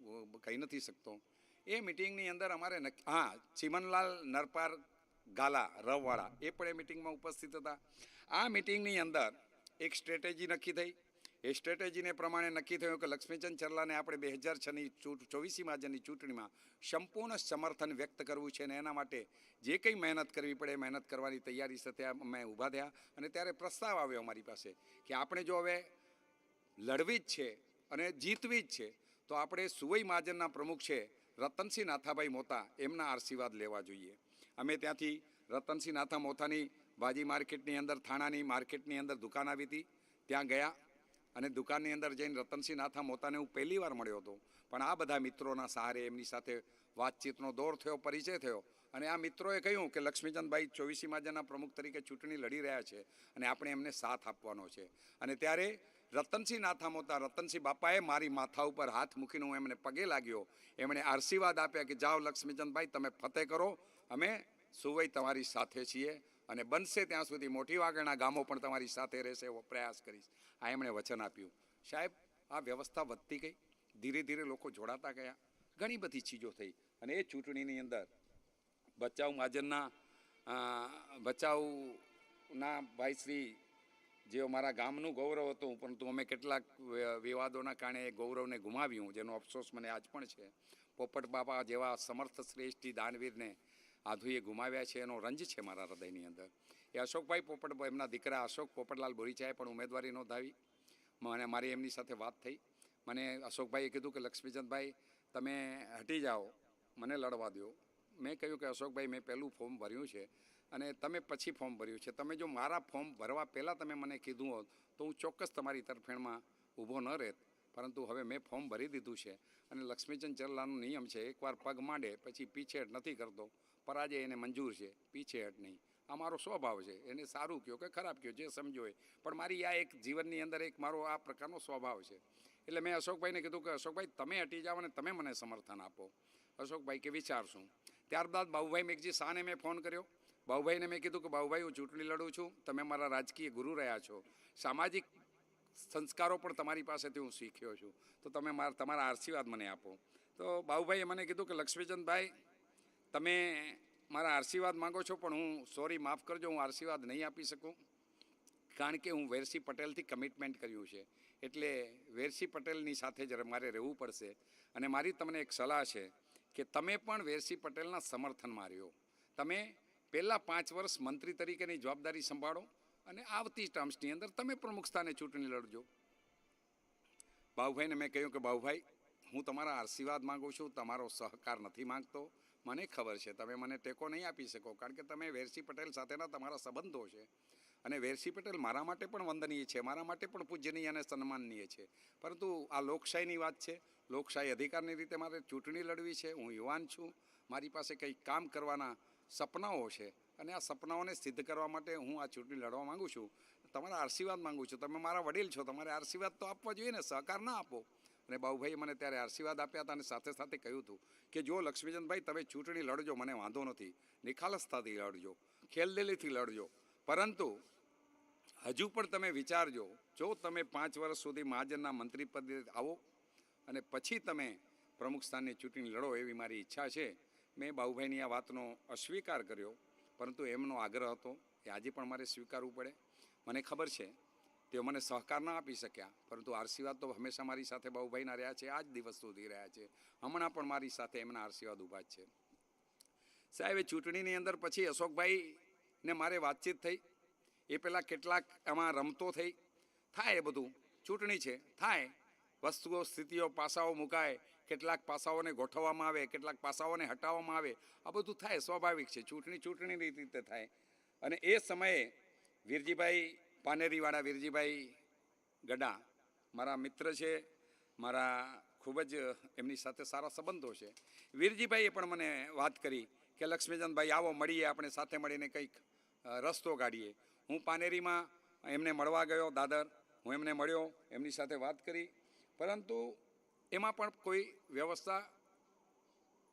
કહી નથી શકતો. એ મિટિંગની અંદર અમારે ચીમનલાલ નરપાર ગાલા રવવાળા, એ પણ એ મિટિંગમાં ઉપસ્થિત હતા. આ મિટિંગની અંદર એક સ્ટ્રેટેજી નક્કી થઈ. એ સ્ટ્રેટેજીને પ્રમાણે નક્કી થયું કે લક્ષ્મીચંદ ચરલાને આપણે 2006ની 24 મહાજનની ચૂંટણીમાં સંપૂર્ણ સમર્થન વ્યક્ત કરવું છે, અને એના માટે જે કંઈ મહેનત કરવી પડે મહેનત કરવાની તૈયારી સાથે અમે ઊભા થયા. અને ત્યારે પ્રસ્તાવ આવ્યો અમારી પાસે કે આપણે જો હવે લડવી જ છે અને જીતવી જ છે તો આપણે સુવઈ મહાજનના પ્રમુખ છે રતનસિંહ નાથાભાઈ મોતા, એમના આશીર્વાદ લેવા જોઈએ. અમે ત્યાંથી રતનસિંહ નાથા મોતાની ભાજી માર્કેટની અંદર, થાણાની માર્કેટની અંદર દુકાન આવી હતી, ત્યાં ગયા અને દુકાનની અંદર જઈને રતનસિંહ નાથા મોતાને હું પહેલી વાર મળ્યો હતો. પણ આ બધા મિત્રોના સહારે એમની સાથે વાતચીતનો દોર થયો, પરિચય થયો. અને આ મિત્રોએ કહ્યું કે લક્ષ્મીચંદભાઈ 24 મહાજનના પ્રમુખ તરીકે ચૂંટણી લડી રહ્યા છે અને આપણે એમને સાથ આપવાનો છે. અને ત્યારે રતનસિંહ નાથા મોતા, રતનસિંહ બાપાએ મારી માથા ઉપર હાથ મૂકીને હું એમને પગે લાગ્યો. એમણે આશીર્વાદ આપ્યા કે જાઓ લક્ષ્મીચંદભાઈ, તમે ફતેહ કરો, અમે સુવઈ તમારી સાથે છીએ અને બનશે ત્યાં સુધી મોટી વાગડના ગામો પણ તમારી સાથે રહેશે એવો પ્રયાસ કરીશ. આ એમણે વચન આપ્યું. સાહેબ, આ વ્યવસ્થા વધતી ગઈ, ધીરે ધીરે લોકો જોડાતા ગયા, ઘણી બધી ચીજો થઈ. અને એ ચૂંટણીની અંદર ભચાઉના ભાઈશ્રી, જેઓ મારા ગામનું ગૌરવ હતું, પરંતુ અમે કેટલાક વિવાદોના કારણે એ ગૌરવને ગુમાવ્યું, જેનો અફસોસ મને આજ પણ છે. પોપટ બાપા જેવા સમર્થ શ્રેષ્ઠી દાનવીરને આધુએ ગુમાવ્યા છે, એનો રંજ છે મારા હૃદયની અંદર. એ અશોકભાઈ પોપટ, એમના દીકરા અશોક પોપટલાલ બોરીચાએ પણ ઉમેદવારી નોંધાવી. મને મારી એમની સાથે વાત થઈ. મને અશોકભાઈએ કીધું કે લક્ષ્મીચંદભાઈ, તમે હટી જાઓ, મને લડવા દો. મેં કહ્યું કે અશોકભાઈ મેં પહેલું ફોર્મ ભર્યું છે અને તમે પછી ફોર્મ ભર્યું છે. તમે જો મારા ફોર્મ ભરવા પહેલાં તમે મને કીધું હોત તો હું ચોક્કસ તમારી તરફેણમાં ઊભો ન રહેત. પરંતુ હવે મેં ફોર્મ ભરી દીધું છે અને લક્ષ્મીચંદ ચરલાનો નિયમ છે, એકવાર પગ માંડે પછી પીછેહટ નથી કરતો. પરાજય એને મંજૂર છે, પીછેહટ નહીં. આ મારો સ્વભાવ છે. એને સારું કહો કે ખરાબ કહો, જે સમજો હોય, પણ મારી આ એક જીવનની અંદર એક મારો આ પ્રકારનો સ્વભાવ છે. એટલે મેં અશોકભાઈને કીધું કે અશોકભાઈ તમે હટી જાઓ અને તમે મને સમર્થન આપો. અશોકભાઈ કે વિચારશું. ત્યારબાદ બાબુભાઈ મેઘજી શાહને મેં ફોન કર્યો. બાબુભાઈને મેં કીધું કે બાબુભાઈ હું ચૂંટણી લડું છું, તમે મારા રાજકીય ગુરુ રહ્યા છો, સામાજિક સંસ્કારો પણ તમારી પાસેથી હું શીખ્યો છું, તો તમે તમારા આશીર્વાદ મને આપો. તો બાબુભાઈએ મને કીધું કે લક્ષ્મીચંદભાઈ તમે મારા આશીર્વાદ માગો છો, પણ હું સોરી માફ કરજો, હું આશીર્વાદ નહીં આપી શકું, કારણ કે હું વેરસી પટેલથી કમિટમેન્ટ કર્યું છે. એટલે વેરસી પટેલની સાથે જ મારે રહેવું પડશે. અને મારી તમને એક સલાહ છે કે તમે પણ વેરસી પટેલના સમર્થનમાં રહ્યો. તમે પહેલાં 5 વર્ષ મંત્રી તરીકેની જવાબદારી સંભાળો અને આવતી ટર્મ્સની અંદર તમે પ્રમુખ સ્થાને ચૂંટણી લડજો. બાબુભાઈને મેં કહ્યું કે બાબુભાઈ હું તમારા આશીર્વાદ માગું છું, તમારો સહકાર નથી માગતો. મને ખબર છે તમે મને ટેકો નહીં આપી શકો, કારણ કે તમે વેરસી પટેલ સાથેના તમારા સંબંધો છે. અને વેરસી પટેલ મારા માટે પણ વંદનીય છે, મારા માટે પણ પૂજનીય અને સન્માનનીય છે. પરંતુ આ લોકશાહીની વાત છે, લોકશાહી અધિકારની રીતે મારે ચૂંટણી લડવી છે. હું યુવાન છું, મારી પાસે કંઈક કામ કરવાના સપનાઓ છે અને આ સપનાઓને સિદ્ધ કરવા માટે હું આ ચૂંટણી લડવા માગું છું. તમારા આશીર્વાદ માગું છું. તમે મારા વડીલ છો, તમારે આશીર્વાદ તો આપવા જોઈએ ને, સહકાર ના આપો. અને બાબુભાઈએ મને ત્યારે આશીર્વાદ આપ્યા હતા અને સાથે સાથે કહ્યું હતું કે જો લક્ષ્મીચંદભાઈ તમે ચૂંટણી લડજો, મને વાંધો નથી, નિખાલસતાથી લડજો, ખેલદિલીથી લડજો, પરંતુ હજુ પણ તમે વિચારજો, જો તમે 5 વર્ષ સુધી મહાજનના મંત્રી પદે આવો અને પછી તમે પ્રમુખ સ્થાનની ચૂંટણી લડો, એવી મારી ઈચ્છા છે. મેં બાબુભાઈની આ વાતનો અસ્વીકાર કર્યો, પરંતુ એમનો આગ્રહ હતો એ આજે પણ મારે સ્વીકારવું પડે. મને ખબર છે તેઓ મને સહકાર ના આપી શક્યા, પરંતુ આશીર્વાદ તો હંમેશા મારી સાથે બાબુભાઈના રહ્યા છે, આજ દિવસ સુધી રહ્યા છે. હમણાં પણ મારી સાથે એમના આશીર્વાદ ઊભા જ છે. સાહેબ એ ચૂંટણીની અંદર પછી અશોકભાઈને મારે વાતચીત થઈ. એ પહેલાં કેટલાક એમાં રમતો થઈ. થાય એ બધું, ચૂંટણી છે, થાય. વસ્તુઓ, સ્થિતિઓ, પાસાઓ મુકાય, કેટલાક પાસાઓને ગોઠવવામાં આવે, કેટલાક પાસાઓને હટાવવામાં આવે. આ બધું થાય, સ્વાભાવિક છે. ચૂંટણીની રીતે થાય. અને એ સમયે વીરજીભાઈ પાનેરીવાળા, વીરજીભાઈ ગડા મારા મિત્ર છે, મારા ખૂબ જ એમની સાથે સારા સંબંધો છે. વીરજીભાઈએ પણ મને વાત કરી કે લક્ષ્મીચંદભાઈ આવો મળીએ, આપણે સાથે મળીને કંઈક રસ્તો કાઢીએ. હું પાનેરીમાં એમને મળવા ગયો, દાદર. હું એમને મળ્યો, એમની સાથે વાત કરી, પરંતુ એમાં પણ કોઈ વ્યવસ્થા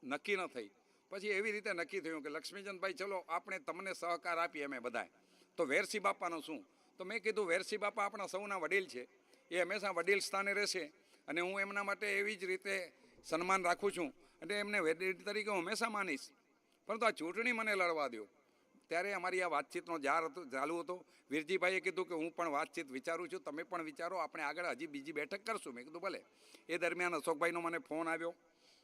નક્કી ન થઈ. પછી એવી રીતે નક્કી થયું કે લક્ષ્મીચંદભાઈ ચલો આપણે તમને સહકાર આપીએ અમે બધાએ, તો વેરસી બાપાનું શું? તો મેં કીધું વેરસી બાપા આપણા સૌના વડીલ છે, એ હંમેશા વડીલ સ્થાને રહેશે અને હું એમના માટે એવી જ રીતે સન્માન રાખું છું અને એમને વડીલ તરીકે હું હંમેશા માનીશ, પરંતુ આ ચૂંટણી મને લડવા દો. ત્યારે અમારી આ વાતચીતનો ચાલુ હતો. વીરજીભાઈએ કીધું કે હું પણ વાતચીત વિચારું છું, તમે પણ વિચારો, આપણે આગળ હજી બીજી બેઠક કરશું. મેં કીધું ભલે. એ દરમિયાન અશોકભાઈનો મને ફોન આવ્યો.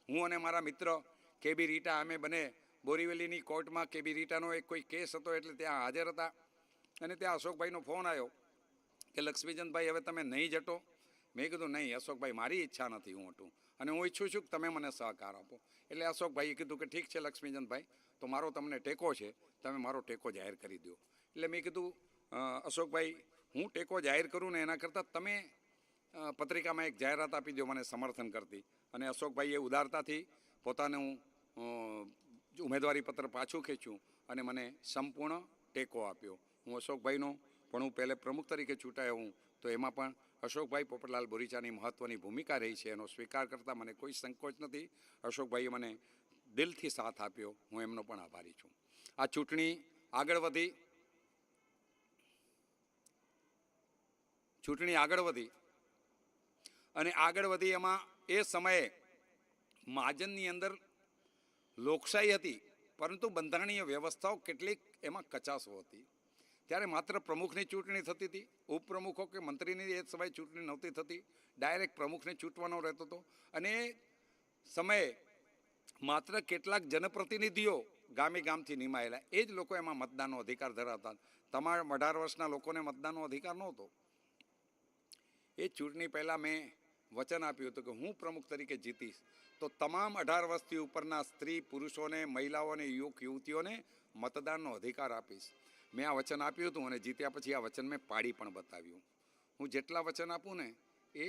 હું અને મારા મિત્ર કેબી રીટા અમે બને બોરીવલીની કોર્ટમાં કેબી રીટાનો એક કોઈ કેસ હતો એટલે ત્યાં હાજર હતા. અને ત્યાં અશોકભાઈનો ફોન આવ્યો કે લક્ષ્મીચંદભાઈ હવે તમે નહીં જટો. મેં કીધું નહીં અશોકભાઈ, મારી ઈચ્છા નથી હું હટું, અને હું ઈચ્છું છું કે તમે મને સહકાર આપો. એટલે અશોકભાઈએ કીધું કે ઠીક છે લક્ષ્મીચંદભાઈ, તો મારો તમને ટેકો છે, તમે મારો ટેકો જાહેર કરી દો. એટલે મેં કીધું અશોકભાઈ, હું ટેકો જાહેર કરું ને એના કરતાં તમે પત્રિકામાં એક જાહેરાત આપી દો મને સમર્થન કરતી. અને અશોકભાઈએ ઉદારતાથી પોતાનું ઉમેદવારી પત્ર પાછું ખેંચ્યું અને મને સંપૂર્ણ ટેકો આપ્યો. હું અશોકભાઈનો પણ હું પહેલે પ્રમુખ તરીકે ચૂંટાયો હું, તો એમાં પણ અશોકભાઈ પોપટલાલ બોરીચાની મહત્ત્વની ભૂમિકા રહી છે. એનો સ્વીકાર કરતાં મને કોઈ સંકોચ નથી. અશોકભાઈએ મને દિલથી સાથ આપ્યો, હું એમનો પણ આભારી છું. આ ચૂંટણી આગળ વધી અને આગળ વધી એમાં એ સમયે મહાજનની અંદર લોકશાહી હતી, પરંતુ બંધારણીય વ્યવસ્થાઓ કેટલીક એમાં કચાશો હતી. ત્યારે માત્ર પ્રમુખની ચૂંટણી થતી હતી, ઉપપ્રમુખો કે મંત્રીની એ સમયે ચૂંટણી નહોતી થતી, ડાયરેક્ટ પ્રમુખને ચૂંટવાનો રહેતો હતો. અને એ સમયે માત્ર કેટલાક જનપ્રતિનિધિઓ ગામે ગામથી નિમાયેલા એ જ લોકો એમાં મતદાનનો અધિકાર ધરાવતા. તમામ 18 વર્ષના લોકોને મતદાનનો અધિકાર નહોતો. એ ચૂંટણી પહેલાં મેં વચન આપ્યું હતું કે હું પ્રમુખ તરીકે જીતીશ તો તમામ 18 વર્ષથી ઉપરના સ્ત્રી પુરુષોને, મહિલાઓને, યુવક યુવતીઓને મતદાનનો અધિકાર આપીશ. મેં આ વચન આપ્યું હતું અને જીત્યા પછી આ વચન મેં પાડી પણ બતાવ્યું. હું જેટલા વચન આપું ને એ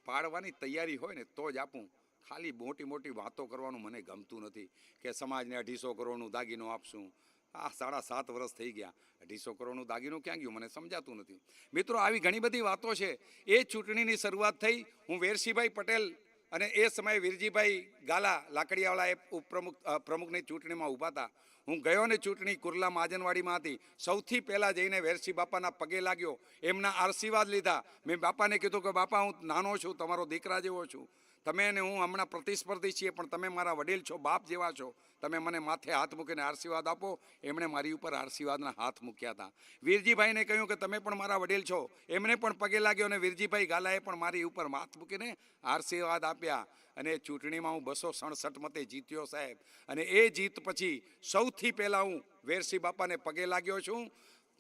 પાડવાની તૈયારી હોય ને તો જ આપું. ખાલી મોટી મોટી વાતો કરવાનું મને ગમતું નથી કે સમાજને 250 કરોડનું દાગીનો આપશું. આ 7.5 વર્ષ થઈ ગયા, 250 કરોડનું દાગીનું ક્યાં ગયું મને સમજાતું નથી. મિત્રો, આવી ઘણી બધી વાતો છે. એ ચૂંટણીની શરૂઆત થઈ. હું વેરસીભાઈ પટેલ અને એ સમયે વીરજીભાઈ ગાલા લાકડીયાવાળા એ પ્રમુખની ચૂંટણીમાં ઊભા હતા. હું ગયો ને ચૂંટણી કુર્લા મહાજનવાડીમાં હતી. સૌથી પહેલાં જઈને વેરસી બાપાના પગે લાગ્યો, એમના આશીર્વાદ લીધા. મેં બાપાને કીધું કે બાપા, હું નાનો છું, તમારો દીકરા જેવો છું. તમે અને હું હમણાં પ્રતિસ્પર્ધી છીએ, પણ તમે મારા વડીલ છો, બાપ જેવા છો. તમે મને માથે હાથ મૂકીને આશીર્વાદ આપો. એમણે મારી ઉપર આશીર્વાદના હાથ મૂક્યા હતા. વીરજીભાઈને કહ્યું કે તમે પણ મારા વડીલ છો. એમણે પણ પગે લાગ્યો અને વીરજીભાઈ ગાલાએ પણ મારી ઉપર હાથ મૂકીને આશીર્વાદ આપ્યા. અને ચૂંટણીમાં હું 267 મતે જીત્યો સાહેબ. અને એ જીત પછી સૌથી પહેલાં હું વેરસી બાપાને પગે લાગ્યો છું,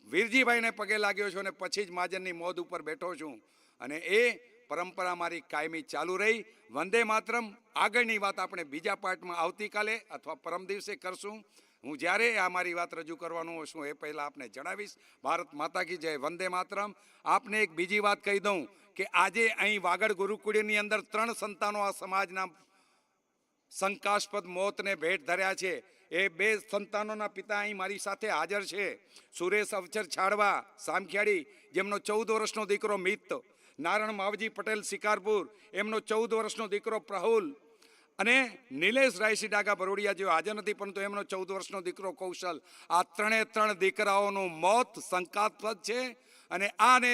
વીરજીભાઈને પગે લાગ્યો છું અને પછી જ મહાજનની મોદ ઉપર બેઠો છું. અને એ પરંપરા મારી કાયમી ચાલુ રહી. વંદે માતરમ આગળની વાત આપણે બીજા પાર્ટમાં આવતીકાલે અથવા પરમ દિવસે કરશું. હું જ્યારે આ મારી વાત રજૂ કરવાનું છું એ પહેલાં આપને જણાવીશ. ભારત માતા કી જય, વંદે માતરમ. આપને એક બીજી વાત કહી દઉં કે આજે અહીં વાગડ ગુરુકુળની અંદર 3 સંતાનો આ સમાજના શંકાસ્પદ મોતને ભેટ ધર્યા છે. એ 2 સંતાનોના પિતા અહીં મારી સાથે હાજર છે. સુરેશ અવચર છાડવા સામખિયાળી, જેમનો 14 વર્ષનો દીકરો મિત, નારણ માવજી પટેલ શિકારપુર, એમનો 14 વર્ષનો દીકરો પ્રહુલ, અને નિલેશ રાયસી ડાગા બરોડિયા જેઓ હાજર નથી પરંતુ એમનો 14 વર્ષનો દીકરો કૌશલ. આ 3 દીકરાઓનું મોત શંકાસ્પદ છે અને આને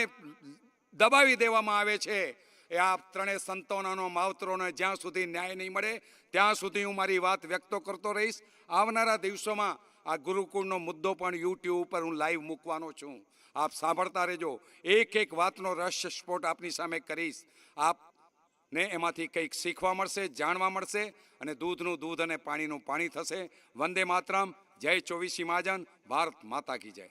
દબાવી દેવામાં આવે છે. એ આ 3 સંતાનોનો માવતરોને જ્યાં સુધી ન્યાય નહીં મળે ત્યાં સુધી હું મારી વાત વ્યક્ત કરતો રહીશ. આવનારા દિવસોમાં આ ગુરુકુળનો મુદ્દો પણ યુટ્યુબ ઉપર હું લાઈવ મૂકવાનો છું. આપ સાંભળતા રહેજો. એક વાતનો રહસ્ય સ્ફોટ આપની સામે કરીશ. આપને એમાંથી કંઈક શીખવા મળશે, જાણવા મળશે અને દૂધનું દૂધ અને પાણીનું પાણી થશે. વંદે માતરમ. જય 24 મહાજન. ભારત માતા કી જય.